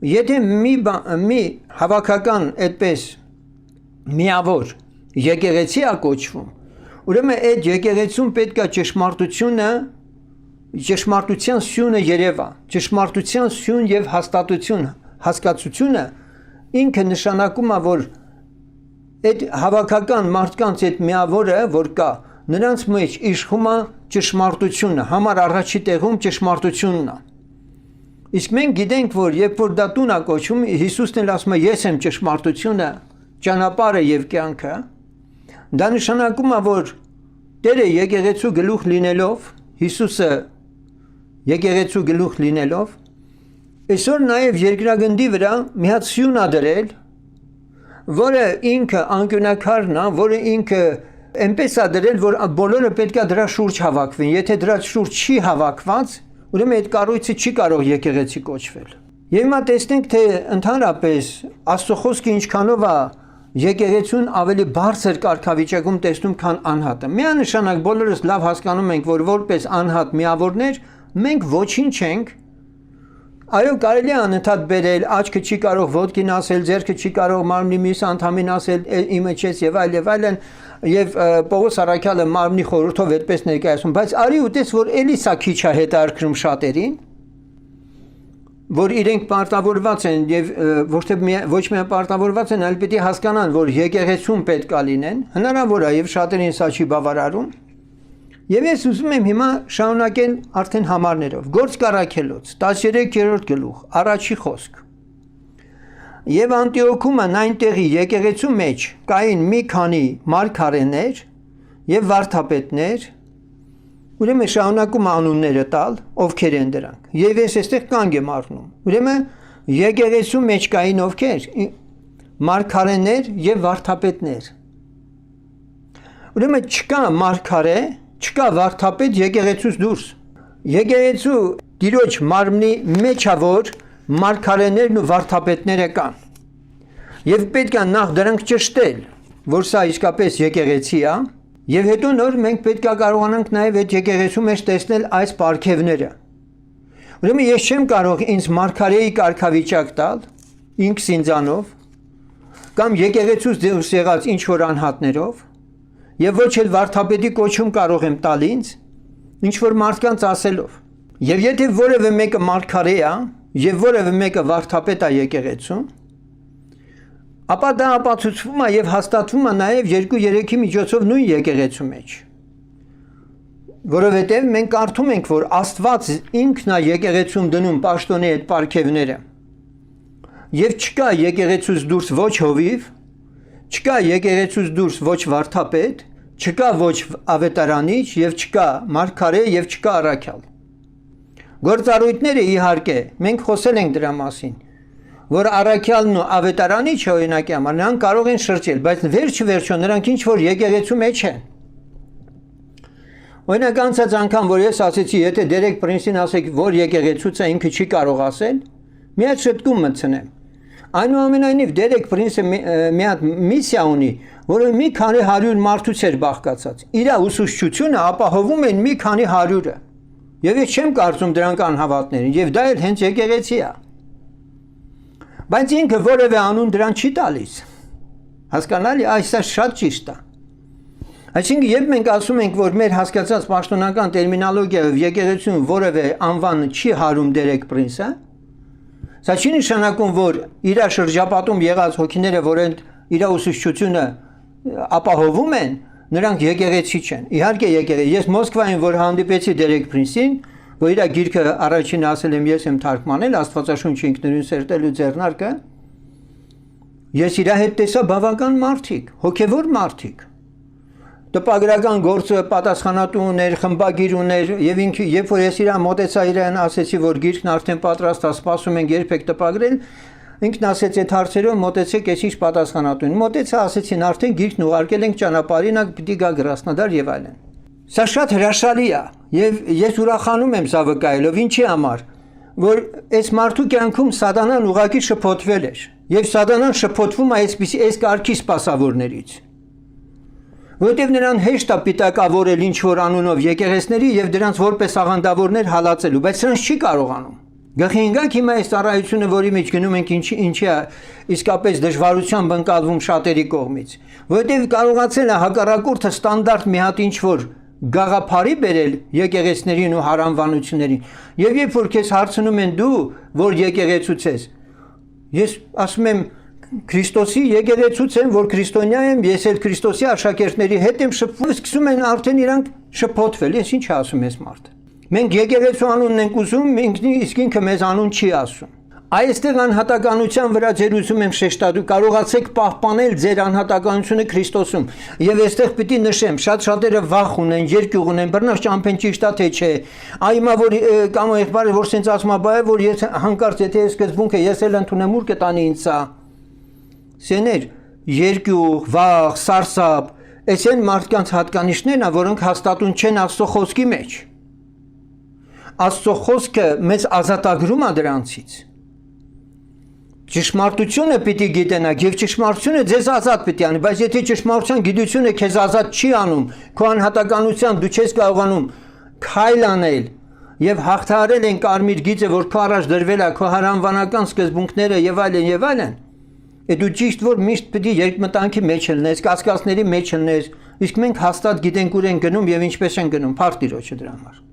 եթե մի հավաքական այդպես միավոր եկեղեցի է կոչվում, ուրեմն այդ եկեղեցում պետք է ճշմարտության սյունը երևա, ճշմարտության սյուն եւ հաստատություն, հասկացությունը ինքը նշանակում է, որ այդ հավաքական մարդկանց այդ միավորը, որ կա, նրանց մեջ իշխում է ճշմարտությունը, համար առաջի տեղում ճշմարտությունն է։ Իսկ մենք գիտենք, որ երբ որ դա տուն է կոչվում, Հիսուսն էլ ասում է, ես եմ ճշմարտությունը, ճանապարհը եւ կյանքը, դա նշանակում է, որ Տերը եկեղեցու գլուխ լինելով, Հիսուսը եկեղեցու գլուխ լինելով, այսօր նաեւ երկրագնդի վրա մի հատ սյուն է դրել, որը ինքը անկյունակարն է, որը ինքը այնպես է դրել, որ բոլորը պետք է դրա շուրջ հավաքվեն։ Եթե դրա շուրջ չի հավաքված, ուրեմն այդ կառույցը չի կարող եկեղեցի կոչվել։ Եվ հիմա տեսնենք, թե ընդհանրապես Աստծո խոսքը ինչքանով է եկեղեցուն ավելի բարձր կարգավիճակում տեսնում, քան անհատը։ Միանշանակ բոլորս լավ հասկանում ենք, որ որպես անհատ միավորներ մենք ոչինչ չենք։ Այո, կարելի է անընդհատ բերել, աչքը չի կարող ոտքին ասել, ձեռքը չի կարող մարմնի մյուս անդամին ասել, իմը չես եւ այլն, եւ Պողոս առաքյալը մարմնի խորհրդով այդպես ներկայացնում, բայց արի ու տես, որ էլի սա քիչ է հետարքրում շատերին, որ իրենք պարտավորված են եւ ոչ միայն պարտավորված են, այլ պիտի հասկանան, որ եկեղեցում պետք է լինեն, հնարավոր է եւ շատերին սա չի բավարարում։ Եվ ես ուզում եմ հիմա շարունակել արդեն համարներով։ Գործք առաքելոց 13-րդ գլուխ, առաջի խոսք։ Եվ Անտիոքում այնտեղի եկեղեցու մեջ կային մի քանի մարգարեներ եւ վարդապետներ, ուրեմն շարունակում անունները տալ, ովքեր են դրանք։ Եվ ես այստեղ կանգ եմ առնում։ Ուրեմն եկեղեցու մեջ կային ովքեր, մարգարեներ եւ վարդապետներ։ Ուրեմն չկա մարգարե, չկա վարդապետ եկեղեցուց դուրս։ Եկեղեցու Տիրոջ մարմնի մեջ է, որ մարգարեներն ու վարդապետները կան։ Եվ պետք է նախ դրանք ճշտել, որ սա իսկապես եկեղեցի է, եւ հետո նոր մենք պետք է կարողանանք նաեւ այդ եկեղեցու մեջ տեսնել այս պարգևները։ Ուրեմն ես չեմ կարող ինձ մարգարեի կարգավիճակ տալ, ինքս ինձանով, կամ եկեղեցուց դուրս եղած ինչ որ անհատներով, եւ ոչ էլ վարդապետի կոչում կարող եմ տալ ինձ, ինչ որ մարդկանց ասելով։ Եվ եթե որևէ մեկը մարգարե է, եւ որևէ մեկը վարդապետ է եկեղեցու, ապա դա ապացուցվում է եւ հաստատվում է նաեւ 2-3-ի միջոցով նույն եկեղեցու մեջ։ Որովհետեւ մենք կարդում ենք, որ Աստված ինքն է եկեղեցում դնում պաշտոնի այդ պարգևները։ Եվ չկա եկեղեցուց դուրս ոչ հովիվ, չկա եկեղեցուց դուրս ոչ վարդապետ, չկա ոչ ավետարանիչ եւ չկա մարգարե եւ չկա առաքյալ։ Գործառույթները իհարկե մենք խոսել ենք դրա մասին, որ առաքյալն ու ավետարանիչը օրինակի համար նրանք կարող են շրջել, բայց վերջ-վերջո նրանք ինչ որ եկեղեցու մեջ են։ Օրինակ անցած անգամ որ ես ասեցի, եթե Դերեկ Պրինսին ասեք, որ եկեղեցուց է, ինքը չի կարող ասել, մի հատ շտկում մտցնեմ։ Այնուամենայնիվ Դերեկ Պրինսը մի հատ միսիա ունի, որը մի քանի 100 մարդուց էր բաղկացած։ Իր ուսուցչությունը ապահովում են մի քանի 100-ը։ Եվ ես չեմ կարծում դրանք անհավատներին, եւ դա էլ հենց եկեղեցի է։ Բայց ինքը որևէ անուն դրան չի տալիս։ Հասկանալի, այսա շատ ճիշտ է։ Այսինքն, երբ մենք ասում ենք, որ մեր հասկացած պաշտոնական տերմինոլոգիայով եկեղեցուն որևէ անվան չի հարում Դերեկ Պրինսը, սա չի նշանակում, որ իր շրջապատում եղած հոգիները, որոնք իր ուսուցչությունը ապահովում են, նրանք եկեղեցի չեն։ Իհարկե եկեղեցի։ Ես Մոսկվայում որ հանդիպեցի Դերեկ Պրինսին, որ իր գիրքը առաջին ասել եմ ես եմ թարգմանել Աստվածաշունչի ինքնուրույն սերտելու ձեռնարկը, ես իր հետ տեսա բավական մարդիկ, հոգևոր մարդիկ։ Տպագրական գործը պատասխանատու ուներ, խմբագիր ուներ, եւ ինքը երբ որ ես իրան մոտեցա իրան ասեցի, որ գիրքն արդեն պատրաստ է, սպասում ենք երբ եք տպագրել, ինքն ասեց այդ հարցերով մոտեցեք ես ինչ պատասխանատուն։ Մոտեցա ասեցին արդեն գիրքն ուղարկել ենք ճանապարհին, պիտի գա Գրասնոդար եւ այլն։ Սա շատ հրաշալի է եւ ես ուրախանում եմ սա վկայելով, ինչի համար, որ այս մարդու կյանքում սատանան ուղակի շփոթվել էր եւ սատանան շփոթվում է այսպիսի այս կարգի սպասավորներից։ Որտեւ նրան հեշտ է պիտակավորել ինչ որ անունով եկեղեցների եւ դրանց որպես աղանդավորներ հալածելու, բայց նրանց չի կարողանում։ Գլխի ընկեք հիմա այս ծառայությունը, որի մեջ գնում ենք, ինչի է իսկապես դժվարությամբ ընկալվում շատերի կողմից, որտեւ կարողացել է հակառակորդը ստանդարտ մի հատ ինչ որ գաղափարի բերել եկեղեցներին ու հարանվանություններին։ Եվ երբ որ քեզ հարցնում են դու, որ եկեղեցուց ես, ես ասում եմ Քրիստոսի եկեղեցուց եմ, որ քրիստոնյա եմ, ես էլ Քրիստոսի աշակերտների հետ եմ շփվում, սկսում են արդեն իրանք շփոթվել, ես ինչ ասում ես մարդ։ Մենք եկեղեցու անունն ենք ուզում, իսկ ինքը մեզ անուն չի ասում։ Այստեղ անհատականության վրա ձեր ուզում եմ շեշտադրել, կարողացեք պահպանել ձեր անհատականությունը Քրիստոսում։ Եվ այստեղ պիտի նշեմ, շատ շատերը վախ ունեն, երկյուղ ունեն, բռնած ճամփեն ճիշտ է թե չէ։ Այմա որ կամ եղբայրը որ սենց ասում է, բայ որ ես հանկարծ եթե ես սկզբունքը ես էլ ընդունեմ ուր կտանի ինձ սա։ Սեներ, երկյուղ, վախ, սարսափ, այս են մարդկանց հատկանիշներն են, որոնք հաստատուն չեն Աստծո խոսքի մեջ։ Աստծո խոսքը մեզ ազատագրում է դրանցից։ Ճշմարտությունը պիտի գիտենաք եւ ճշմարտությունը ձեզ ազատ պիտի անի, բայց եթե ճշմարտության գիտությունը քեզ ազատ չի անում, քո անհատականությամբ դու չես կարողանում քայլ անել եւ հաղթահարել են կարմիր գիծը, որ քո առաջ դրվել է, քո հարանվանական սկզբունքները եւ այլն եւ այլն։ Դու ճիշտ որ միշտ պիտի երկմտանքի մեջ ելնես, կասկածների մեջ ելնես, իսկ մենք հաստատ գիտենք ուր են գնում եւ ինչպես են գնում, փառք Տիրոջը դրա համար։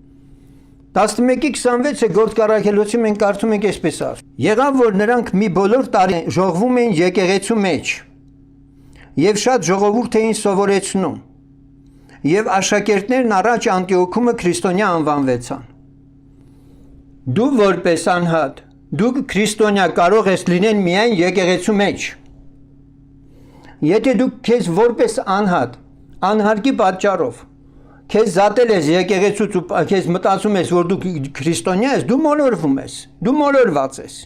11:26-ը գործկառակելոցի մենք կարդում ենք այսպես ասում. Եղավ որ նրանք մի բոլոր տարի ժողվում էին եկեղեցու մեջ եւ շատ ժողովուրդ էին սովորեցնում եւ աշակերտներն առաջ Անտիոքումը քրիստոնյա անվանվեցան։ Դու որպես անհատ, դու քրիստոնյա կարող ես լինել միայն եկեղեցու մեջ։ Եթե դու քեզ որպես անհատ, անհարկի պատճառով քեզ զատել ես եկեղեցուց ու քեզ մտածում ես, որ դու քրիստոնյա ես, դու մոլորվում ես, դու մոլորված ես։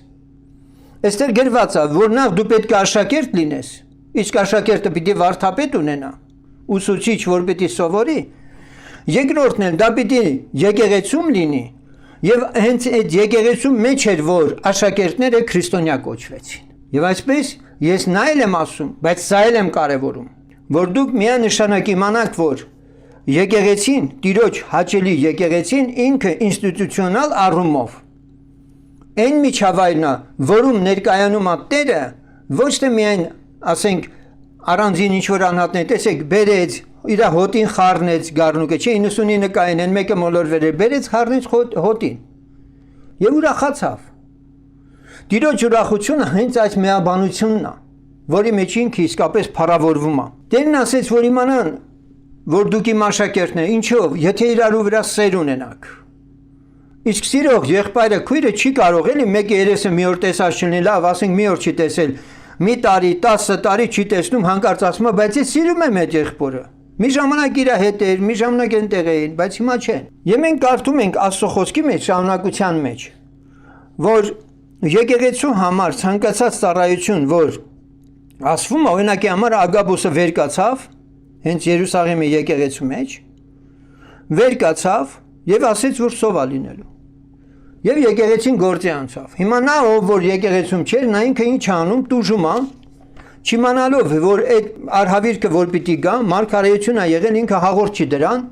Այստեղ գրված է, որ նախ դու պետք է աշակերտ լինես, իսկ աշակերտը պիտի վարդապետ ունենա, ուսուցիչ, որ պիտի սովորի։ Երկրորդն էլ դա պիտի եկեղեցում լինի, եւ հենց այդ եկեղեցու մեջ էր, որ աշակերտները քրիստոնյա կոչվեցին։ Եվ այսպես ես նայել եմ ասում, բայց սա էլ եմ կարևորում, որ դուք միանշանակ իմանաք, որ եկեղեցին, Տիրոջ հաճելի եկեղեցին ինքը ինստիտուցիոնալ առումով այն միջավայրն է, որում ներկայանում է Տերը, ոչ թե միայն, ասենք, առանձին ինչ-որ անհատներ, տեսեք, բերեց, իր հոտին խառնեց գառնուկը, չէ 99 կային, են մեկը մոլորվել էր, բերեց խառնեց հոտին։ եւ ուրախացավ։ Տիրոջ ուրախությունը հենց այս միաբանությունն է, որի մեջ ինքը իսկապես փառավորվում է։ Տերն ասեց, որ իմանան, որ դուք իմ աշակերտներ, ինչով, եթե իրարու վրա սեր ունենաք։ Իսկ սիրող եղբայրը քույրը չի կարող էլի մեկը երեսը մի օր տեսած չլինի, լավ, ասենք մի օր չի տեսել, մի տարի, 10 տարի չի տեսնում, հանկարծ ասում է, բայց ես սիրում եմ այդ եղբորը։ Մի ժամանակ իր հետ էր, մի ժամանակ այնտեղ էին, բայց հիմա չեն։ Եվ մենք կարդում ենք Աստծո խոսքի մեջ, շարունակության մեջ, որ եկեղեցու համար ցանկացած ծառայություն, որ ասվում է, օրինակի համար Ագաբոսը վեր կացավ, հենց Երուսաղեմի եկեղեցու մեջ, վեր կացավ եւ ասեց, որ սով է լինելու։ Եվ եկեղեցին գործի անցավ։ Հիմա նա, ով որ եկեղեցում չէր, նա ինքը ինչ անում, տուժում է, չիմանալով, որ այդ արհավիրքը որ պիտի գա, մարգարեություն է եղել, ինքը հաղորդ չի դրան,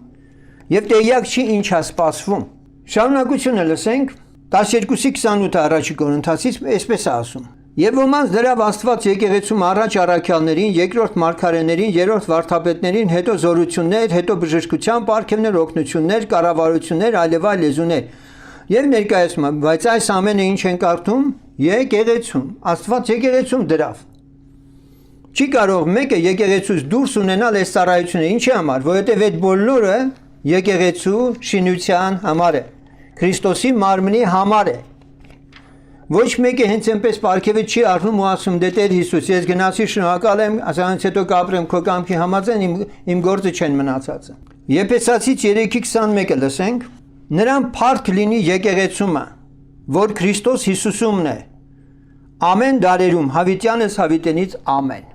եւ տեղյակ չի ինչ է սպասվում։ Շարունակությունը լսենք 12:28 առաջի Կորինթացից այսպես է ասում. Եվ ոմանց դրավ Աստված եկեղեցում առաջ առաքյալներին, երկրորդ մարգարեներին, երրորդ վարդապետներին, հետո զորություններ, հետո բժշկության պարգևներ, օգնություններ, կառավարություններ, այլևայլ լեզուներ։ Եվ ներկայացում է, բայց այս ամենը ինչ են կարդում եկեղեցում։ Աստված եկեղեցում դրավ։ Չի կարող մեկը եկեղեցուց դուրս ունենալ այս ծառայությունը, ինչի համար, որովհետև այդ բոլորը եկեղեցու շինության համար է, Քրիստոսի մարմնի համար է։ Ոչ մեկը հենց այնպես պարգևը չի առնում ու ասում դե Տեր Հիսուս, ես գնացի շնորհակալ եմ, ասանց հետո կապրեմ քո կամքի համաձայն իմ գործը չեն մնացածը։ Եփեսացից 3:21-ը լսենք. Նրան փառք լինի եկեղեցումը, որ Քրիստոս Հիսուսումն է։ Ամեն դարերում հավիտյանս հավիտենից ամեն։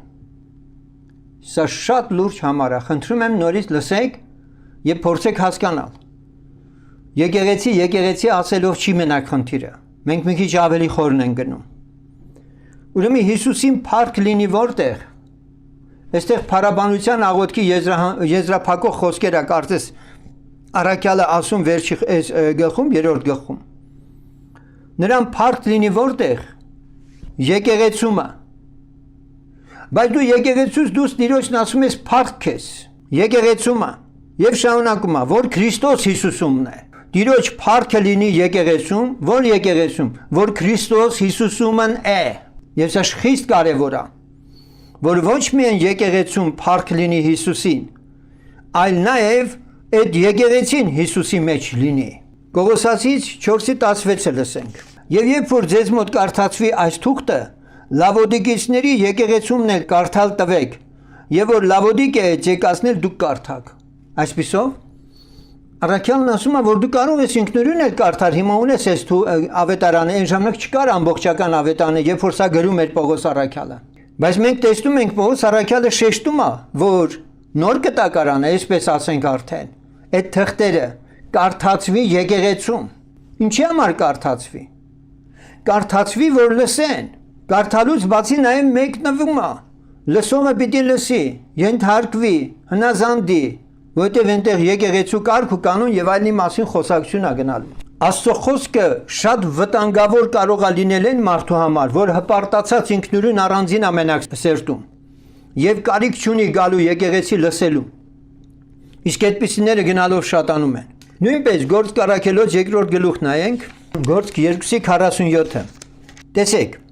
Սա շատ լուրջ համար է, խնդրում եմ նորից լսեք եւ փորձեք հասկանալ։ Եկեղեցի ասելով չի մենակ խնդիրը։ Մենք մի քիչ ավելի խորն ենք գնում։ Ուրեմն Հիսուսին փառք լինի որտեղ։ Այստեղ փառաբանության աղոթքի եզրափակող խոսքեր է կարծես առաքյալը ասում վերջի գլխում, երրորդ գլխում։ Նրան փառք լինի որտեղ։ Եկեղեցումը։ Բայց դու եկեղեցուց դուրս Տիրոջն ասում ես փառք ես։ Եկեղեցումը։ Եվ շարունակում է, որ Քրիստոս Հիսուսումն է։ Տիրոջ փառքը լինի եկեղեցում, որ եկեղեցում, որ Քրիստոս Հիսուսումն է։ Եվ սա խիստ կարևոր է, որ ոչ միայն եկեղեցում փառք լինի Հիսուսին, այլ նաև այդ եկեղեցին Հիսուսի մեջ լինի։ Կողոսացից 4:16-ը լսենք։ Եվ երբ որ ձեզ մոտ կարդացվի այս թուղթը, Լավոդիկեցիների եկեղեցումն էլ կարդալ տվեք, եւ որ Լավոդիկիա եկածներ դուք կարդաք։ Այսպիսով Առաքյալն ասում է, որ դու կարող ես ինքնուրույն էլ կարդալ, հիմա ունես այս ավետարանը, այն ժամանակ չկար ամբողջական ավետարանը, երբ որ սա գրում էր Պողոս առաքյալը։ Բայց մենք տեսնում ենք Պողոս առաքյալը շեշտում է, որ նոր կտակարանը, այսպես ասենք արդեն, այդ թղթերը կարդացվի եկեղեցում։ Ինչի համար կարդացվի։ Կարդացվի, որ լսեն։ Կարդալուց բացի նաև մեկնվում է։ Լսողը պիտի լսի, ենթարկվի, հնազանդի, որտեղ այնտեղ եկեղեցու կարգ ու կանոն եւ այլնի մասին խոսակցություն է գնալու։ Աստծո խոսքը շատ վտանգավոր կարող է լինել այն մարդու համար, որ հպարտացած ինքնուրույն առանձին ամենակ սերտում եւ կարիք չունի գալու եկեղեցի լսելու։ Իսկ այդպիսիները գնալով շատանում են։ Նույնպես Գործք առաքելոց 2-րդ գլուխ նայենք, Գործք 2:47-ը։ Տեսեք։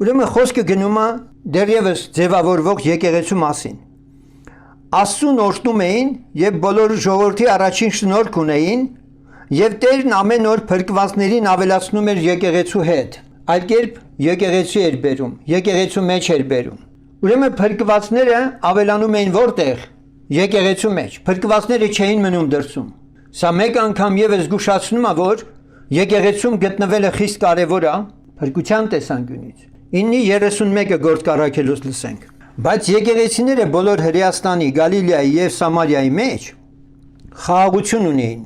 Ուրեմն խոսքը գնում է դեռևս ձևավորվող եկեղեցու մասին։ Աստծուն օրհնում էին եւ բոլոր ժողովրդի առաջին շնորհք ունեին եւ Տերն ամեն օր փրկվածներին ավելացնում էր եկեղեցու հետ։ Այլ կերպ եկեղեցի էր բերում, եկեղեցու մեջ էր բերում։ Ուրեմն փրկվածները ավելանում էին որտեղ։ Եկեղեցու մեջ։ Փրկվածները չէին մնում դրսում։ Սա մեկ անգամ եւս զգուշացնում է, որ եկեղեցում գտնվելը խիստ կարեւոր է փրկության տեսանկյունից։ 9:31-ը Գործք առաքելոց լսենք։ Բայց եկեղեցիները բոլոր Հրեաստանի, Գալիլեայի եւ Սամարիայի մեջ խաղաղություն ունեին,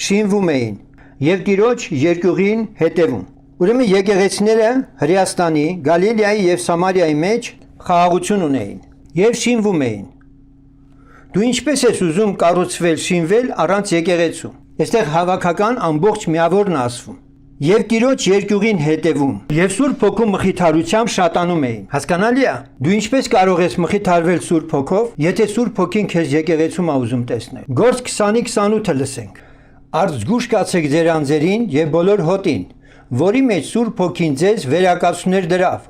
շինվում էին եւ Տիրոջ երկյուղին հետևում։ Ուրեմն եկեղեցիները Հրեաստանի, Գալիլեայի եւ Սամարիայի մեջ խաղաղություն ունեին եւ շինվում էին։ Դու ինչպես ես ուզում կառուցվել, շինվել առանց եկեղեցու։ Այստեղ հավաքական ամբողջ միավորն ասվում։ Եվ Տիրոջ երկյուղին հետևում եւ Սուրբ Հոգու մխիթարությամբ շատանում էին։ Հասկանալի է։ Դու ինչպես կարող ես մխիթարվել Սուրբ Հոգով, եթե Սուրբ Հոգին քեզ եկեղեցում է ուզում տեսնել։ Գործք 20:28-ը լսենք։ Արդ զգուշ կացեք ձեր անձերին եւ բոլոր հոտին, որի մեջ Սուրբ Հոգին ձեզ վերակացուներ դրավ,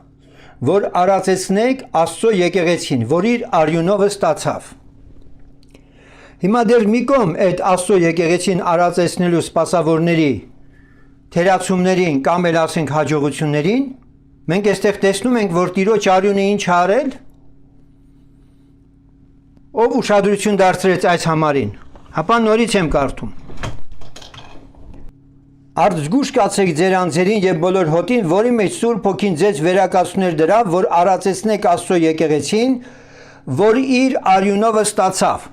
որ արածեցնեք Աստծո եկեղեցին, որ իր արյունով ստացավ։ Հիմա դեռ մի կողմ այդ Աստծո եկեղեցին արածեցնելու սպասավորների թերացումներին կամ էլ ասենք հաջողություններին, մենք այստեղ տեսնում ենք, որ Տիրոջ արյունը ինչ է արել, ով ուշադրություն դարձրեց այս համարին, հապա նորից եմ կարդում։ Արդ զգուշ կացեք ձեր անձերին եւ բոլոր հոտին, որի մեջ Սուրբ Հոգին ձեզ վերակացուներ դրավ, որ արածեցնեք Աստծո եկեղեցին, որ իր արյունով ստացավ։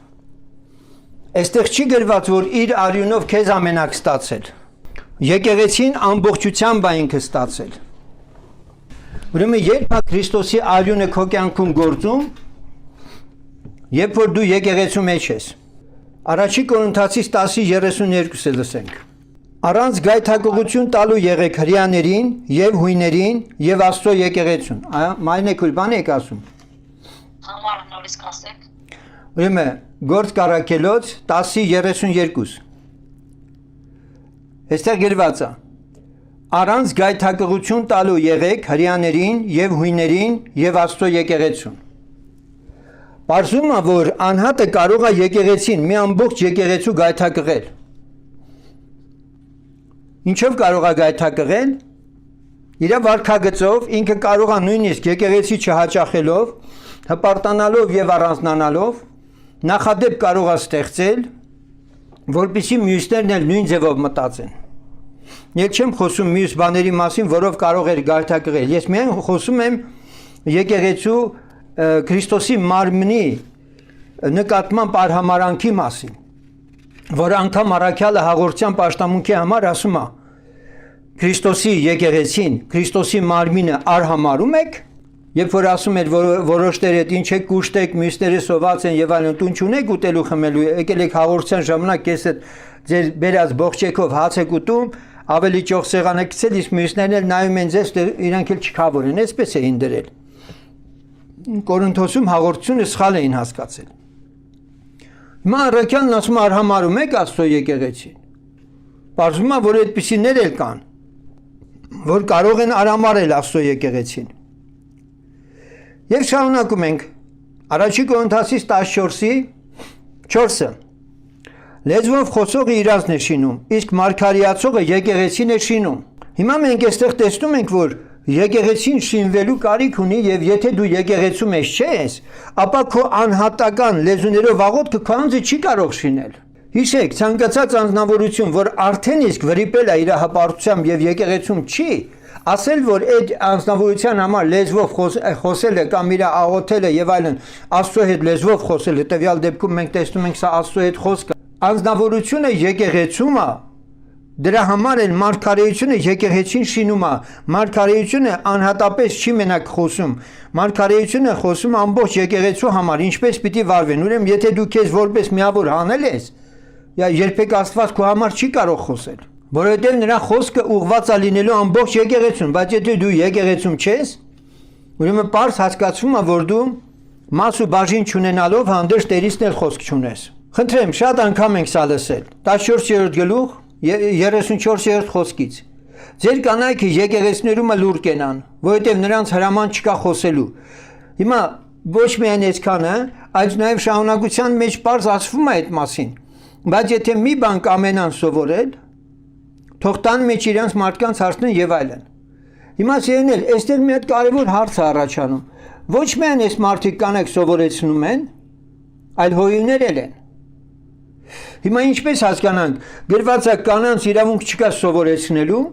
Այստեղ չի գրված, որ իր արյունով քեզ ամենակ ստացել։ Եկեղեցին ամբողջությամբ է ինքը ստացել։ Ուրեմն երբ է Քրիստոսի արյունը քո կյանքում գործում, երբ որ դու եկեղեցու մեջ ես։ Առաջի Կորինթացիս 10:32-ը լսենք։ Առանց գայթակղություն տալու եղեք հրեաներին եւ հույներին եւ Աստծո եկեղեցուն։ Մայրն եք բան եք ասում։ Համար նորից կասեք։ Ուրեմն Գործ Կարաքելոց 10:32։ Այստեղ գրված է. Առանց գայթակղություն տալու եղեք հրեաներին եւ հույներին եւ Աստծո եկեղեցուն։ Պարզում է, որ անհատը կարող է եկեղեցին, մի ամբողջ եկեղեցու գայթակղել։ Ինչով կարող է գայթակղել։ Իր վարքագծով ինքը կարող է նույնիսկ եկեղեցի չհաճախելով, հպարտանալով եւ առանձնանալով նախադեպ կարող է ստեղծել, որպեսզի մյուսներն էլ նույն ձևով մտածեն։ Ես չեմ խոսում մյուս բաների մասին, որով կարող էր գայթակղել։ Ես միայն խոսում եմ եկեղեցու Քրիստոսի մարմնի նկատմամբ արհամարանքի մասին, որ անգամ առաքյալը հաղորդության պաշտամունքի համար ասում է. Քրիստոսի եկեղեցին, Քրիստոսի մարմինը արհամարում եք, երբ որ ասում էր որոշները ինչ եք կուշտեք, մյուսները սոված են եւ այլն, տուն չունեք ուտելու խմելու, եկել եք հաղորդության ժամանակ ես ձեր բերած բողջեքով հաց եք ուտում, ավելի ճոխ սեղան եք գցել, իսկ մյուսներն էլ նայում են ձեզ, իրանք էլ չքավոր են, այսպես էին դրել։ Կորինթոսում հաղորդությունը սխալ էին հասկացել։ Հիմա առաքյալն ասում արհամարում եք Աստծո եկեղեցին։ Պարզվում է, որ այդպիսիներ էլ կան, որ կարող են արհամարել Աստծո եկեղեցին։ Եվ շարունակում ենք Առաջի Կորինթացիս 14:4-ը։ Լեզվով խոսողը իրանցն է շինում, իսկ մարգարեացողը եկեղեցին է շինում։ Հիմա մենք այստեղ տեսնում ենք, որ եկեղեցին շինվելու կարիք ունի եւ եթե դու եկեղեցու մեջ չես, ապա քո անհատական լեզուներով աղոթքը քո անձը չի կարող շինել։ Հիշեք, ցանկացած անձնավորություն, որ արդեն իսկ վրիպել է իր հպարտությամբ եւ եկեղեցում չի, ասել որ այդ անձնավորության համար լեզվով խոսելը կամ իր աղոթելը եւ այլն Աստծո հետ լեզվով խոսելը, տվյալ դեպքում մենք տեսնում ենք սա Աստծո հետ խոսքը։ Անձնավորությունը եկեղեցում է։ Դրա համար էլ մարգարեությունը եկեղեցին շինում է։ Մարգարեությունը անհատապես չի մենակ խոսում։ Մարգարեությունը խոսում ամբողջ եկեղեցու համար, ինչպես պիտի վարվեն։ Ուրեմն եթե դու քեզ որպես միավոր հանել ես, երբեք Աստված քո համար չի կարող խոսել, որովհետև նրա խոսքը ուղղված է լինելու ամբողջ եկեղեցուն, բայց եթե դու եկեղեցում չես, ուրեմն պարզ հասկացվում է, որ դու մաս ու բաժին չունենալով հանդերձ Տերից էլ խոսք չունես։ Խնդրեմ, շատ անգամ ենք սա լսել։ 14-րդ գլուխ 34-րդ խոսքից։ Ձեր կանայքը եկեղեցիներում լուր կենան, որովհետև նրանց հրաման չկա խոսելու։ Հիմա ոչ միայն այսքանը, այլ նաև շահունակության մեջ պարզ ասվում է այդ մասին։ Բայց եթե մի բան կամենան սովորել, թող տան մեջ իրենց մարդկանց հարցնեն եւ այլն։ Հիմա սիրելիներ, այստեղ մի հատ կարևոր հարց է առաջանում։ Ոչ միայն այս մարդիկ կանայք սովորեցնում են, այլ հույներ էլ են։ Հիմա ինչպես հասկանանք, գրված է կանանց իրավունք չկա սովորեցնելու,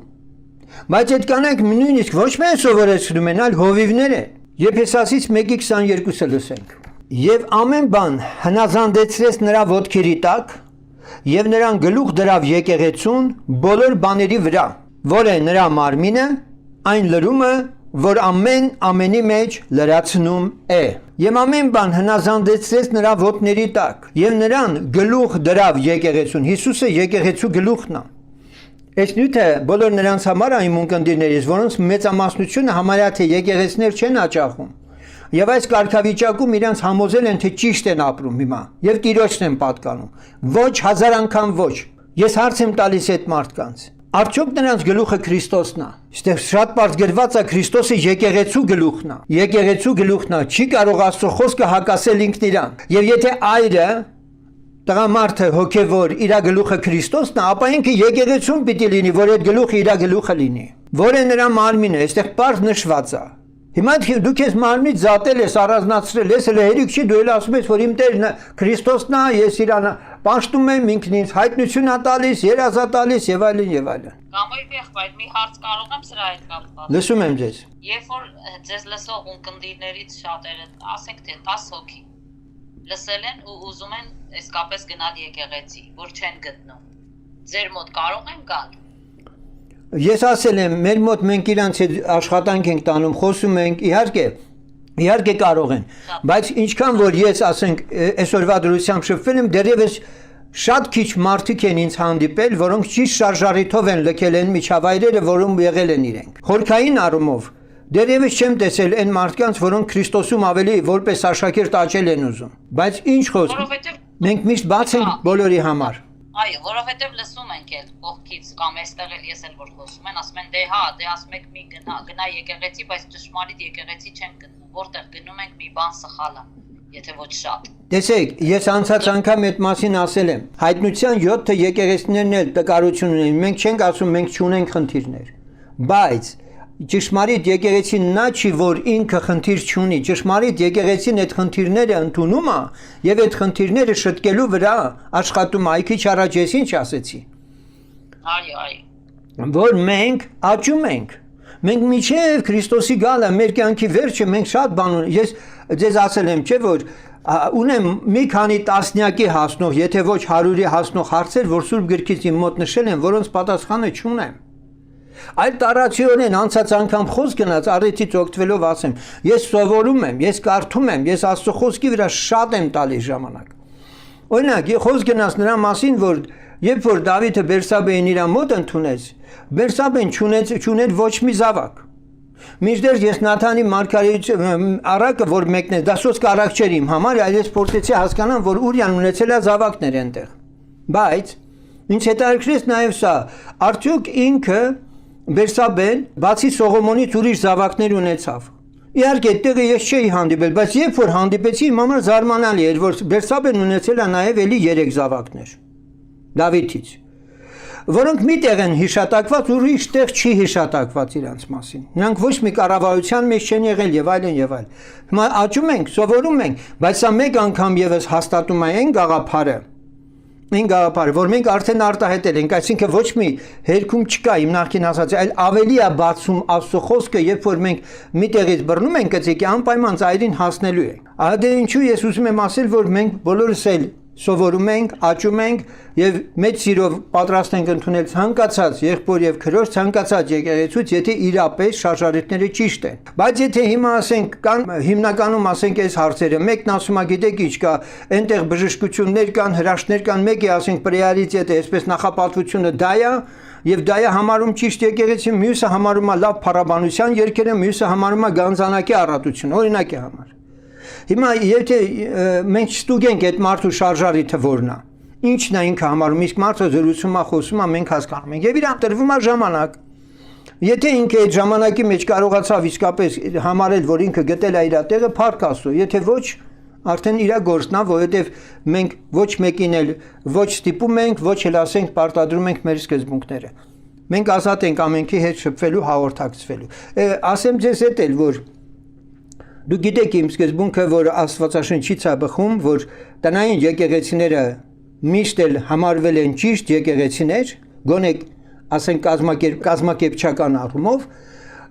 բայց այդ կանայք նույնիսկ ոչ միայն սովորեցնում են, այլ հովիվներ են։ Եփեսացից 1:22-ը լսենք։ Եվ ամեն բան հնազանդեցրեց նրա ոտքերի տակ, եւ նրան գլուխ դրավ եկեղեցուն բոլոր բաների վրա, որ է նրա մարմինը, այն լրումը, որ ամենի մեջ լրացնում է։ Եվ ամեն բան հնազանդեցրեց նրա ոտների տակ, եւ նրան գլուխ դրավ եկեղեցուն։ Հիսուսը եկեղեցու գլուխն է։ Այս նյութը բոլոր նրանց համար այն ունկնդիրներից, որոնց մեծամասնությունը համարյա թե եկեղեցիներ չեն հաճախում։ Եվ այս կարգավիճակում իրենց համոզել են, թե ճիշտ են ապրում հիմա, եւ Տիրոջն են պատկանում։ Ոչ, հազար անգամ ոչ։ Ես հարց եմ տալիս այդ մարդկանց։ Արդյոք նրանց գլուխը Քրիստոսն է։ Այստեղ շատ բարձ գրված է Քրիստոսը եկեղեցու գլուխն է։ Եկեղեցու գլուխն է, չի կարող Աստծո խոսքը հակասել ինքն իրան։ Եվ եթե այրը տղամարդը հոգևոր իր գլուխը Քրիստոսն է, ապա ինքը եկեղեցուն պիտի լինի, որ այդ գլուխը իր գլուխը լինի։ Որ է նրա մարմինը, այստեղ բարձ նշված է։ Հիմա դու քեզ մարմնից զատել ես, առանձնացրել ես, հələ հերիք չի, դու էլ ասում ես, որ իմ Տերն Քրիստոսն է, ես իրան պաշտում եմ, ինքն ինձ հայտնություն է տալիս, երազ է տալիս եւ այլն եւ այլն։ Գամոյ եղբայր, մի հարց կարող եմ սրա հետ կապված։ Լսում եմ ձեզ։ Երբ որ ձեզ լսող ունկնդիրներից շատերը, ասենք թե 10 հոգի լսել են ու ուզում են իսկապես գնալ եկեղեցի, որ չեն գտնում։ Ձեր մոտ կարող են գալ։ Ես ասել եմ, մեր մոտ մենք իրանց հետ աշխատանք ենք տանում, խոսում ենք, իհարկե կարող են, բայց ինչքան որ ես ասենք այսօրվա դրությամբ շփվել եմ, դեռևս շատ քիչ մարդիկ են ինձ հանդիպել, որոնք ճիշտ շարժառիթով են լքել են միջավայրերը, որում եղել են իրենք։ Խորքային առումով դեռևս չեմ տեսել այն մարդկանց, որոնք Քրիստոսում ավելի որպես աշակերտ աճել են ուզում։ Բայց ինչ խոսք, մենք միշտ բաց ենք բոլորի համար։ Այո, որովհետև լսում ենք էլ կողքից կամ այստեղ էլ ես էլ որ խոսում են, ասում են դե հա, դե ասում եք մի գնա եկեղեցի, բայց ճշմարիտ եկեղեցի չեն գտնում, որտեղ գնում ենք մի բան սխալ է, եթե ոչ շատ։ Տեսեք, ես անցած անգամ այդ մասին ասել եմ, հայտնության 7 եկեղեցիներն էլ տկարություն ունեն, մենք չենք ասում մենք չունենք խնդիրներ, բայց ճշմարիտ եկեղեցին նա չի, որ ինքը խնդիր չունի, ճշմարիտ եկեղեցին այդ խնդիրները ընդունում է եւ այդ խնդիրները շտկելու վրա աշխատում է, քիչ առաջ ես ինչ ասեցի։ Այո։ Որ մենք աճում ենք։ Մենք միջև Քրիստոսի գալը մեր կյանքի վերջը մենք շատ բան ունենք։ Ես ձեզ ասել եմ, չէ՞ որ ունեմ մի քանի տասնյակի հասնող, եթե ոչ 100-ի հասնող հարցեր, որ Սուրբ գրքից իմ մոտ նշել են, որոնց պատասխանը չունեմ։ Այլ տարածիորեն անցած անգամ խոսք գնաց առիթից օգտվելով ասեմ, ես սովորում եմ, ես կարդում եմ, ես Աստծո խոսքի վրա շատ եմ տալիս ժամանակ։ Օրինակ, խոսք գնաց նրա մասին, որ երբ որ Դավիթը Բերսաբեին իր մոտ ընդունեց, Բերսաբեն չուներ ոչ մի զավակ։ Մինչդեռ ես Նաթանի մարգարեի առակը, որ մեկն է, դա սոսկ առակ չէր իմ համար, այլ ես փորձեցի հասկանամ, որ Ուրիան ունեցել է զավակներ այնտեղ։ Բայց ինչ հետաքրքրեց նաև սա, արդյոք ինքը Բերսաբեն բացի Սողոմոնից ուրիշ զավակներ ունեցավ։ Իհարկե այդտեղը ես չէի հանդիպել, բայց երբ որ հանդիպեցի, իմ համար զարմանալի էր, որ Բերսաբեն ունեցել է նաև էլի 3 զավակներ Դավիթից, որոնք միտեղ են հիշատակված, ուրիշ տեղ չի հիշատակված իրանց մասին։ Նրանք ոչ մի կառավարության մեջ չեն եղել եւ այլն եւ այլն։ Հիմա աճում ենք, սովորում ենք, բայց սա մեկ անգամ եւս հաստատում է այն գաղափարը, որ մենք արդեն արտահայտել ենք, այսինքն ոչ մի հերքում չկա իմ նախքին ասած, այլ ավելի է բացում Աստծո խոսքը, երբ որ մենք մի տեղից բռնում ենք գծիկի, անպայման ծայրին հասնելու ենք։ Ահա դե ինչու ես ուզում եմ ասել, որ մենք բոլորս էլ սովորում ենք, աճում ենք եւ մեծ սիրով պատրաստ ենք ընդունել ցանկացած եղբոր եւ քրոջ ցանկացած եկեղեցուց, եթե իրապես շարժարիթները ճիշտ են։ Բայց եթե հիմա ասենք կան հիմնականում ասենք այս հարցերը, մեկն ասում է գիտեք ինչ կա, այնտեղ բժշկություններ կան, հրաշքներ կան, մեկը ասենք պրեարիտետ է, այսպես նախապատվությունը դա է եւ դա է համարում ճիշտ եկեղեցի, մյուսը համարում է լավ փառաբանության երկերը, մյուսը համարում է գանձանակի առատություն, օրինակի համար։ Հիմա եթե մենք ստուգենք այդ մարդու շարժարիթը որն է, ինչն է ինքը համարում, իսկ մարդը զրուցում է, խոսում է, մենք հասկանում ենք եւ իրան տրվում է ժամանակ։ Եթե ինքը այդ ժամանակի մեջ կարողացավ իսկապես համարել, որ ինքը գտել է իր տեղը, փառք Աստծո, եթե ոչ, արդեն իր գործն է, որովհետեւ մենք ոչ մեկին էլ ոչ ստիպում ենք, ոչ էլ ասենք պարտադրում ենք մեր սկզբունքները։ Մենք ազատ ենք ամենքի հետ շփվելու, հաղորդակցվելու։ Ասեմ ձեզ հետ էլ, որ դու գիտեք իմ սկզբունքը, որ Աստվածաշնչից է բխում, որ տնային եկեղեցիները միշտ էլ համարվել են ճիշտ եկեղեցիներ, գոնե ասենք կազմակերպչական առումով,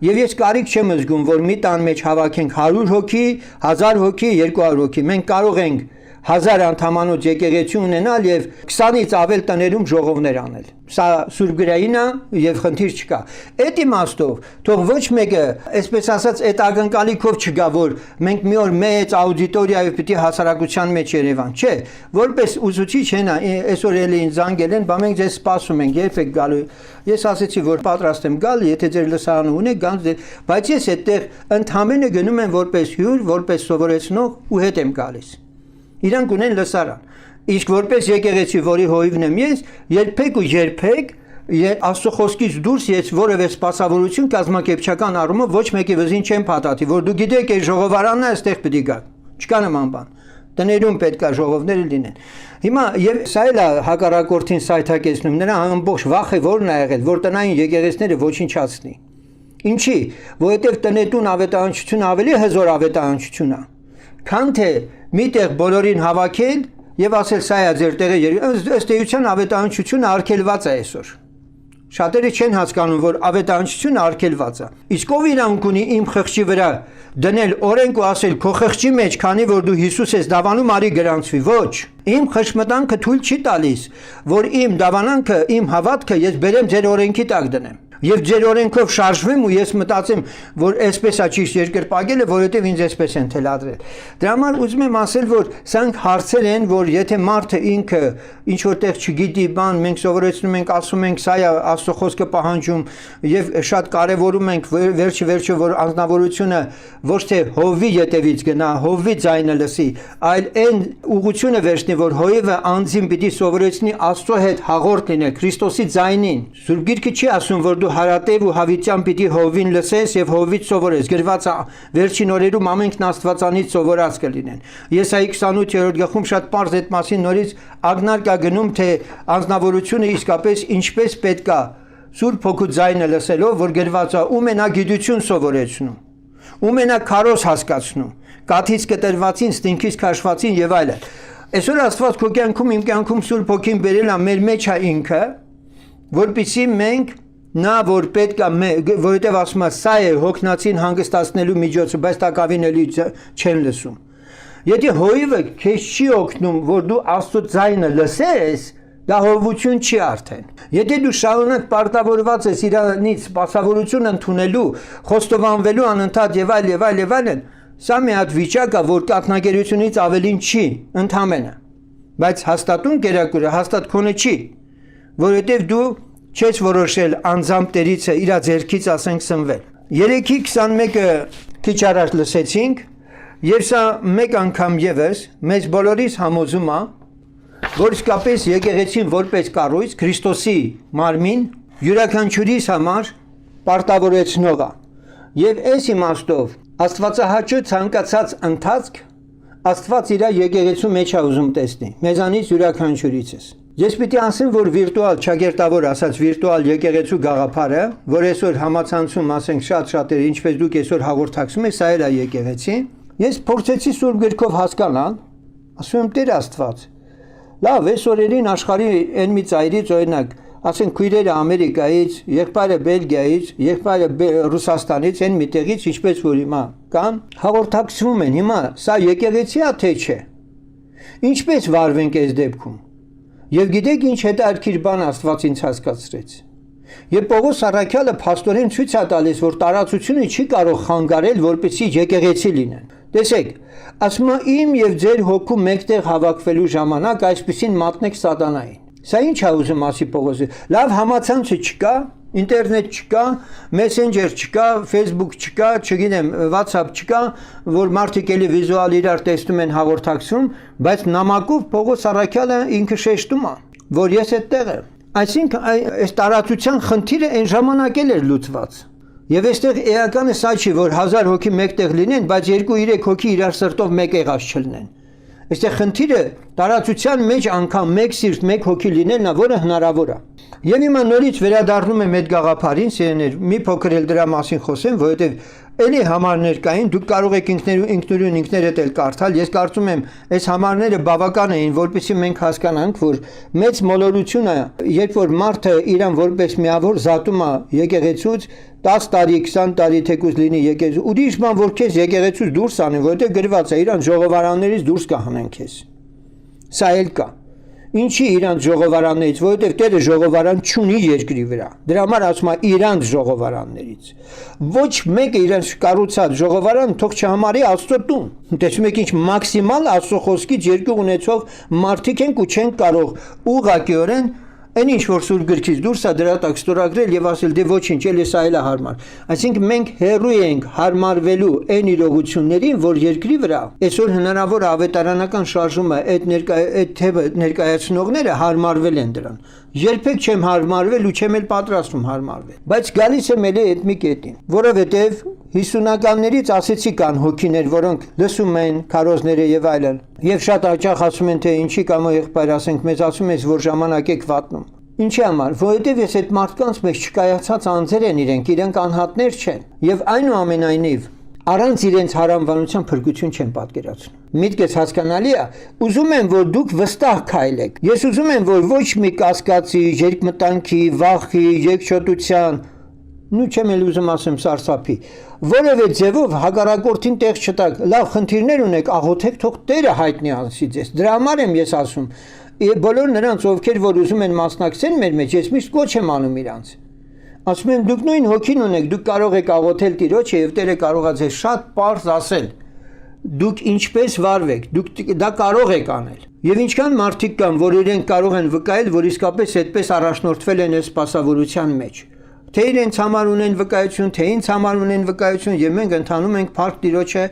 եւ ես կարիք չեմ զգում, որ մի տան մեջ հավաքենք 100 հոգի, 1000 հոգի, 200 հոգի, մենք կարող ենք 1000 անդամանոց եկեղեցի ունենալ եւ 20-ից ավել տներում ժողովներ անել։ Սա Սուրբ գրային է եւ խնդիր չկա։ Այդ իմաստով թող ոչ մեկը, այսպես ասած, այդ ակնկալիքով չգա, որ մենք մի օր մեծ աուդիտորիայով պիտի հասարակության մեջ Երևան, չէ, որպես ուսուցիչ հենա, այսօր էլի ինձ զանգել են, բա մենք ձեզ սպասում ենք, երբ եք գալու։ Ես ասեցի, որ պատրաստ եմ գալ, եթե ձեր լսարանը ունեք, գանց դեր, բայց ես այդտեղ ընդհանրապես գնում եմ որպես հյուր, որպես սովորեցնող ու հետ եմ գալիս։ Իրանք ունեն լսարան։ Իսկ որպես եկեղեցի, որի հովիվն եմ ես, երբեք ու երբեք Աստծո խոսքից դուրս ես որևէ սպասավորություն կազմակերպչական առումով ոչ մեկի վզին չեմ փաթաթի, որ դու գիտեք այս ժողովարանն է այստեղ պետք է գա։ Չկա նման բան։ Տներում պետք է ժողովները լինեն։ Հիմա եւ սա էլ է հակառակորդին սայթակեցնում, նրա ամբողջ վախը որն է եղել, որ տնային եկեղեցիները ոչնչացնի։ Ինչի, որովհետեւ տնետուն ավետարանչությունը ավելի հզոր ավետարանչություն է, քան թե միտեղ բոլորին հավաքել եւ ասել սա է ձեր տեղը, ըստ էության ավետարանչությունը արգելված է այսօր։ Շատերը չեն հասկանում, որ ավետարանչությունը արգելված է։ Իսկ ով իրանք ունի իմ խղճի վրա դնել օրենք ու ասել քո խղճի մեջ, քանի որ դու Հիսուս ես դավանում, արի գրանցվի։ Ոչ։ Իմ խշմտանքը թույլ չի տալիս, որ իմ դավանանքը, իմ հավատքը ես բերեմ ձեր օրենքի տակ դնեմ։ Եվ ձեր օրենքով շարժվեմ ու ես մտածեմ, որ այսպես է ճիշտ երկրպագելը, որովհետև ինձ այսպես են թելադրել։ Դրա համար ուզում եմ ասել, որ սրանք հարցեր են, որ եթե մարդը ինքը ինչ որտեղ չգիտի բան, մենք սովորեցնում ենք, ասում ենք, սա է Աստծո խոսքը պահանջում եւ շատ կարեւորում ենք վերջը, որ անձնավորությունը ոչ թե հովվի ետևից գնա, հովվի ձայնը լսի, այլ այն ուղղությունը վերցնի, որ հովիվը անձին պիտի սովորեցնի Աստծո հետ հաղորդ լինել, Քրիստոսի ձայնին։ Սուրբ Գիրքը չի ասում, որ դու հարատև ու հավիտյան պիտի հովին լսես եւ հովից սովորես։ Գրված է վերջին օրերում ամենքն Աստվածանից սովորած կլինեն։ Եսայի 28-րդ գլխում շատ պարզ այդ մասին նորից ակնարկ է գնում, թե անձնավորությունը իսկապես ինչպես պետք է Սուրբ Հոգու ձայնը լսելով, որ գրված է ու մենագիտություն սովորեցնում, ու մենաքարոզ հասկացնում, կաթից կտրվածին, ստինքից քաշվածին եւ այլն։ Այսօր Աստված քո կյանքում, իմ կյանքում Սուրբ Հոգին բերել է մեր մեջ է ինքը, որպեսզի մենք նա որ պետք է, որովհետև ասում է, սա է հոգնածին հանգստացնելու միջոցը, բայց տակավին էլի չեն լսում։ Եթե հովիվը քեզ չի օգնում, որ դու Աստծո ձայնը լսես, դա հովություն չի արդեն։ Եթե դու շարունակ պարտավորված ես իրանից սպասավորություն ընդունելու, խոստովանվելու անընդհատ եւ այլն, սա մի հատ վիճակ է, որ կաթնագերությունից ավելին չի, ընդհանրապես։ Բայց հաստատուն կերակուրը հաստատ քոնը չի, որովհետև դու չես որոշել անձամբ Տերիցը իր ձեռքից ասենք սնվել։ 3:21-ը քիչ առաջ լսեցինք, եւ սա մեկ անգամ եւս մեզ բոլորիս համոզում է, որ իսկապես եկեղեցին որպես կառույց Քրիստոսի մարմին յուրաքանչյուրիս համար պարտավորեցնող է։ Եվ այս իմաստով Աստվածահաճո ցանկացած ընթացք Աստված իր եկեղեցու մեջ է ուզում տեսնի, մեզանից յուրաքանչյուրիցս։ Ես պիտի ասեմ, որ վիրտուալ, ճագերտավոր ասած վիրտուալ եկեղեցու գաղափարը, որ այսօր համացանցում, ասենք շատ-շատերը, ինչպես դուք այսօր հաղորդակցում եք, սա էլ է եկեղեցի։ Ես փորձեցի Սուրբ Գրքով հասկանալ, ասում եմ Տեր Աստված, լավ, այս օրերին աշխարհի այն մի ծայրից օրինակ, ասենք քույրերը Ամերիկայից, եղբայրը Բելգիայից, եղբայրը Ռուսաստանից, այն մի տեղից, ինչպես որ հիմա կան, հաղորդակցվում են։ Հիմա սա եկեղեցի է թե չէ։ Ինչպես վարվենք այս դեպքում։ Եվ գիտեք ինչ հետաքրքիր բան Աստված ինձ հասկացրեց։ Եվ Պողոս առաքյալը փաստորեն ցույց է տալիս, որ տարածությունը չի կարող խանգարել, որպեսզի եկեղեցի լինեն։ Տեսեք, ասում է իմ եւ ձեր հոգու մեկտեղ հավաքվելու ժամանակ այսպեսին մատնեք սատանային։ Սա ինչ է ուզում ասի Պողոսը։ Լավ համացանցը չկա, ինտերնետ չկա, մեսենջեր չկա, Facebook չկա, չգիտեմ, WhatsApp չկա, որ մարդիկ էլի վիզուալ իրար տեսնում են հաղորդակցում, բայց նամակով Պողոս առաքյալը ինքը շեշտում է, որ ես այդտեղ եմ։ Այսինքն այս տարածության խնդիրը այն ժամանակ էր լուծված։ Եվ այստեղ էականը սա չի, որ 1000 հոգի մեկտեղ լինեն, բայց 2-3 հոգի իրար սրտով մեկ եղած չլինեն։ Այստեղ խնդիրը տարածության մեջ անգամ մեկ սիրտ, մեկ հոգի լինելն է, որը հնարավոր է։ Եվ հիմա նորից վերադառնում եմ այդ գաղափարին, սիրեներ, մի փոքր էլ դրա մասին խոսեմ, որովհետև էլի համարներ կային, դուք կարող եք ինքներդ էլ կարդալ։ Ես կարծում եմ, այս համարները բավական էին, որպեսզի մենք հասկանանք, որ մեծ մոլորությունը, երբ որ մարդը իրան որպես միավոր զատում է եկեղեցուց, 10 տարի, 20 տարի թեկուզ լինի եկեղեցու, ուրիշ բան որ քեզ եկեղեցուց դուրս անեն, որովհետև գրված է իրան ժողովարաններից դուրս կհանեն քեզ։ Սա էլ կա։ Ինչի իրանց ժողովարաններից, որովհետև Տերը ժողովարան չունի երկրի վրա։ Դրա համար ասում է իրանց ժողովարաններից։ Ոչ մեկը իրանց կառուցած ժողովարան թող չհամարի Աստծո տուն։ Տեսնում եք ինչ մաքսիմալ Աստծո խոսքից երկու ունեցող մարդիկ են ու չեն կարող ուղղակիորեն Այն ինչ որ սուր գրքից դուրս է դրա տակ ստորագրել եւ ասել դե ոչինչ, էլի սա էլ է հարմար։ Այսինքն մենք հերույ ենք հարմարվելու այն իրողություններին, որ երկրի վրա այսօր հնարավոր ավետարանական շարժումը այդ թեւը ներկայացնողները հարմարվել են դրան։ Երբեք չեմ հարմարվել ու չեմ էլ պատրաստվում հարմարվել։ Բայց գալիս եմ էլի այդ մի կետին, որովհետեւ 50-ականներից ասեցի կան հոգիներ, որոնք լսում են քարոզները եւ այլն։ Եվ շատ հաճախ ասում են թե ինչի կամ եղբայր ասենք մեզ ասում ես որ ժամանակ եք վատնում։ Ինչի համար, որովհետև ես այդ մարդկանց մեջ չկայացած անձեր են իրենք անհատներ չեն եւ այնուամենայնիվ առանց իրենց հարանվանության փրկություն չեն պատկերացնում։ Միտքս հասկանալի է, ուզում եմ որ դուք վստահ քայլեք։ Ես ուզում եմ որ ոչ մի կասկածի, երկմտանքի, վախի, երկչոտության, նու չեմ էլ ուզում ասեմ սարսափի, որևէ ձևով հակառակորդին տեղ չտակ, լավ խնդիրներ ունեք, աղոթեք, թող Տերը հայտնի անցի ձեզ։ Դրա համար եմ ես ասում, բոլոր նրանց ովքեր որ ուզում են մասնակցել մեր մեջ, ես միշտ կոչ եմ անում իրանց։ Ասում եմ դուք նույն հոգին ունեք, դուք կարող եք աղոթել Տիրոջը եւ Տերը կարող է ձեզ շատ պարզ ասել։ Դուք ինչպես վարվեք, դուք դա կարող եք անել։ Եվ ինչքան մարդիկ կան, որ իրենք կարող են վկայել, որ իսկապես այդպես առաջնորդվել են այս սպասավորության մեջ։ Թե իրենց համար ունեն վկայություն, թե ինձ համար ունեն վկայություն եւ մենք ընթանում ենք Փառք Տիրոջը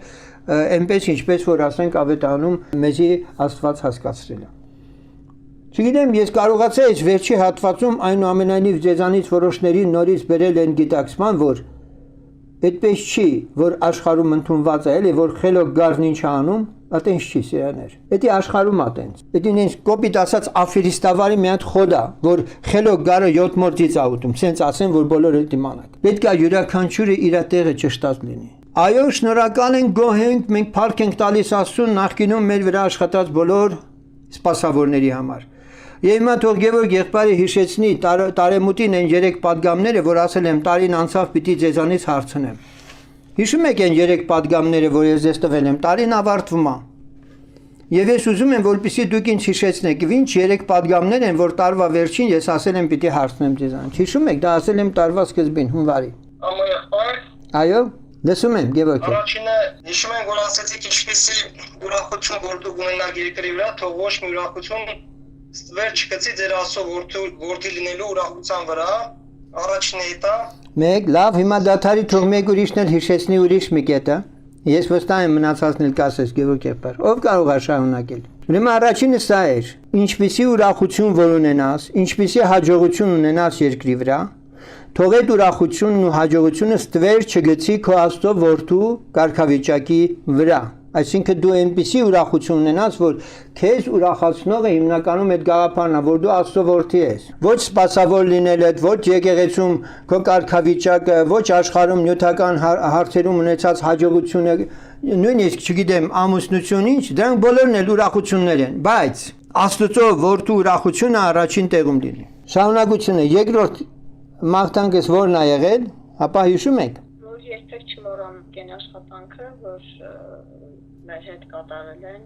այնպես ինչպես որ ասենք ավետարանում մեզի Աստված հասկացրել է։ Չգիտեմ, ես կարողացա այս վերջի հատվածում այնուամենայնիվ ձեզանից որոշների նորից բերել են գիտակցման, որ այդպես չի, որ աշխարհում ընդունված է, էլի որ խելոք գարն ինչ անում, այտենց չի սերաներ։ Դա աշխարհում այտենց։ Դա ինձ կոպիտ ասած աֆերիստավարի մի հատ խոդ է, որ խելոք գարը 7 մորձից է ուտում, սենց ասեն, որ բոլորը դիմանակ։ Պետք է յուրաքանչյուրը իր տեղը ճշտած լինի։ Այո, շնորհակալ ենք, գոհ ենք, մենք փառք ենք տալիս Աստծուն նախկինում մեր վրա աշխատած բոլոր սպասավորների համար։ Եվ հիմա թող Գևորգ եղբայրը հիշեցնի տարեմուտին այն 3 պատգամները, որ ասել եմ տարին անցավ պիտի ձեզանից հարցնեմ։ Հիշում եք այն 3 պատգամները, որ ես ձեզ տվել եմ, տարին ավարտվում է։ Եվ ես ուզում եմ, որպեսզի դուք ինձ հիշեցնեք, ինչ 3 պատգամներ են, որ տարվա վերջին ես ասել եմ պիտի հարցնեմ ձեզանից։ Հիշում եք, դա ասել եմ տարվա սկզբին, հունվարի։ Այո, լսում եմ, Գևորգ։ Առաջինը հիշում եմ, որ ասացիք ինչպեսի ուրախություն որ դուք ունենաք երկրի վրա, թող ոչ մի ուրախություն ստվեր չկցի ձեր Աստծո որդի լինելու ուրախության վրա, առաջինը դա։ Մեկ, լավ, հիմա դաթարի թող մեկ ուրիշն էլ հիշեցնի ուրիշ մի կետը։ Ես վստահ եմ մնացածն էլ կասես Գևորգ եղբայր։ Ով կարող է շարունակել։ Ուրեմն առաջինը սա էր. ինչպիսի ուրախություն որ ունենաս, ինչպիսի հաջողություն ունենաս երկրի վրա, թող այդ ուրախությունն ու հաջողությունը ստվեր չգցի քո Աստծո որդու կարգավիճակի վրա։ Այսինքն դու այնպիսի ուրախություն ունենաս, որ քեզ ուրախացնողը հիմնականում այդ գաղափարն է, որ դու Աստծո որդի ես։ Ոչ սպասավոր լինելդ, ոչ եկեղեցում քո կարգավիճակը, ոչ աշխարհում նյութական հարցերում ունեցած հաջողությունը, նույնիսկ չգիտեմ, ամուսնություն ինչ, դրանք բոլորն էլ ուրախություններ են, բայց Աստծո որդու ուրախությունը առաջին տեղում լինի։ Շարունակությունը երկրորդ մաղթանքս որն է եղել, ապա հիշում եք։ Որ երբեք չմոռան կեն աշխատանքը, որ մեր հետ կատարել են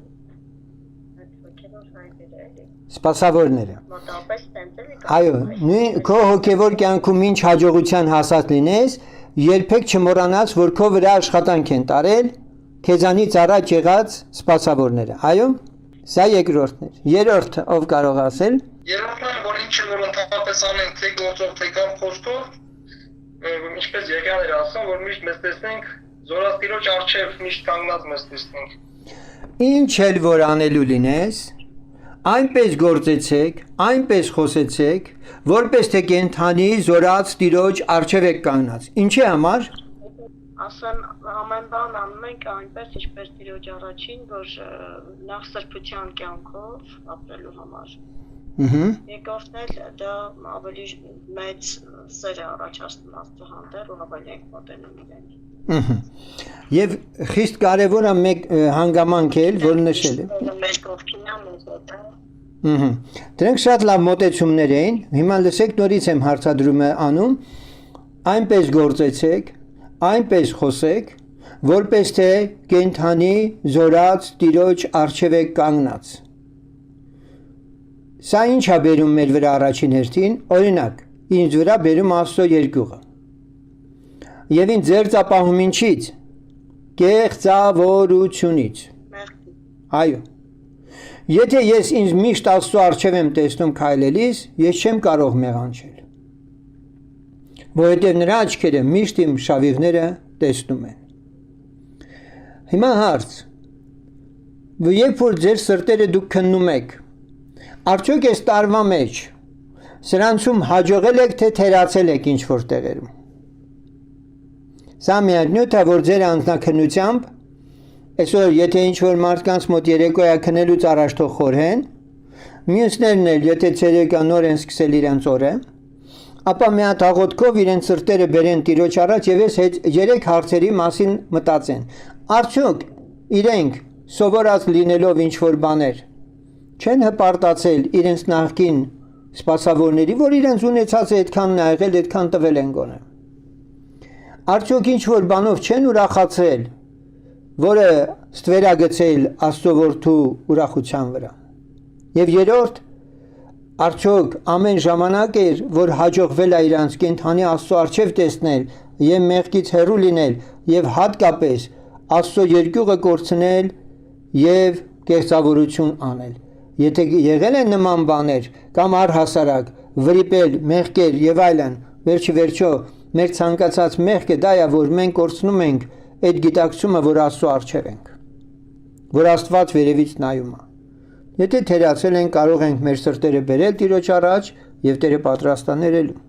այդ հոգևոր հայրերը էլի։ Սպասավորները։ Մոտավորապես տենց էլի։ Այո, նույն քո հոգևոր կյանքում ինչ հաջողության հասած լինես, երբեք չմոռանաս, որ քո վրա աշխատանք են տարել քեզանից առաջ եղած սպասավորները։ Այո, սա երկրորդն էր։ Երրորդը ով կարող ասել։ Երրորդն որ ինչը որ ընդհանրապես անենք թե գործով թե կամ խոսքով, ինչպես եկան էր ասում, որ միշտ մեզ տեսնենք Զորաստիրոջ արչև միշտ կանգնած մեզ տեսնենք։ Ինչ էլ որ անելու լինես, այնպես գործեցեք, այնպես խոսեցեք, որպես թե կենթանի զորած Տիրոջ արչև եք կանգնած։ Ինչի համար։ Ասեն ամեն բան անում ենք այնպես ինչպես Տիրոջ առաջին, որ նախ սրբության կյանքով ապրելու համար։ Երկրորդն էլ դա ավելի մեծ սեր է առաջացնում Աստծո հանդեպ ու ավելի ենք մոտենում իրեն։ Եվ խիստ կարևոր է մեկ հանգամանք էլ, որ նշել եմ։ Մեր կողքին է մեզ հետը։ Դրանք շատ լավ մոտեցումներ էին։ Հիմա լսեք, նորից եմ հարցադրումը անում։ Այնպես գործեցեք, այնպես խոսեք, որպես թե կենթանի զորած Տիրոջ արչև եք կանգնած։ Սա ինչ է բերում մեր վրա առաջին հերթին, օրինակ, ինձ վրա բերում Աստծո երկյուղը։ Եվ ինձ ձերծապահում ինչից։ Կեղծավորությունից։ Այո։ Եթե ես ինձ միշտ Աստծո առջև եմ տեսնում քայլելիս, ես չեմ կարող մեղանչել։ Որովհետև նրա աչքերը միշտ իմ շավիղները տեսնում են։ Հիմա հարց. երբ որ ձեր սրտերը դուք քննում եք, արդյոք այս տարվա մեջ սրանցում հաջողել եք, թե թերացել եք ինչ-որ տեղերում։ Սա միայն նյութ է, որ ձեր անձնաքննությամբ այսօր եթե ինչ-որ մարդկանց մոտ երեկոյա քնելուց առաջ թող խորհեն, մյուսներն էլ եթե ցերեկա նոր են սկսել իրենց օրը, ապա մի հատ աղոթքով իրենց սրտերը բերեն Տիրոջ առաջ եւ այս 3 հարցերի մասին մտածեն։ Արդյոք իրենք սովորած լինելով ինչ-որ բաներ չեն հպարտացել իրենց նախկին սպասավորների, որ իրենց ունեցածը այդքանն է եղել, այդքան տվել են գոնե։ Արդյոք ինչ-որ բանով չեն ուրախացել, որը ստվերագցել Աստծո որդու ուրախության վրա։ Եվ երրորդ, արդյոք ամեն ժամանակ էր, որ հաջողվել է իրանց կենթանի Աստծո առջև տեսնել եւ մեղքից հեռու լինել եւ հատկապես Աստծո երկյուղը կորցնել եւ կեղծավորություն անել։ Եթե եղել են նման բաներ կամ առհասարակ վրիպել, մեղքեր եւ այլն, վերջիվերջո մեր ցանկացած մեղքը դա է, որ մենք կորցնում ենք այդ գիտակցումը, որ Աստծո առջև ենք, որ Աստված վերևից նայում է։ Եթե թերացել ենք, կարող ենք մեր սրտերը բերել Տիրոջ առաջ եւ Տերը պատրաստ է ներելու։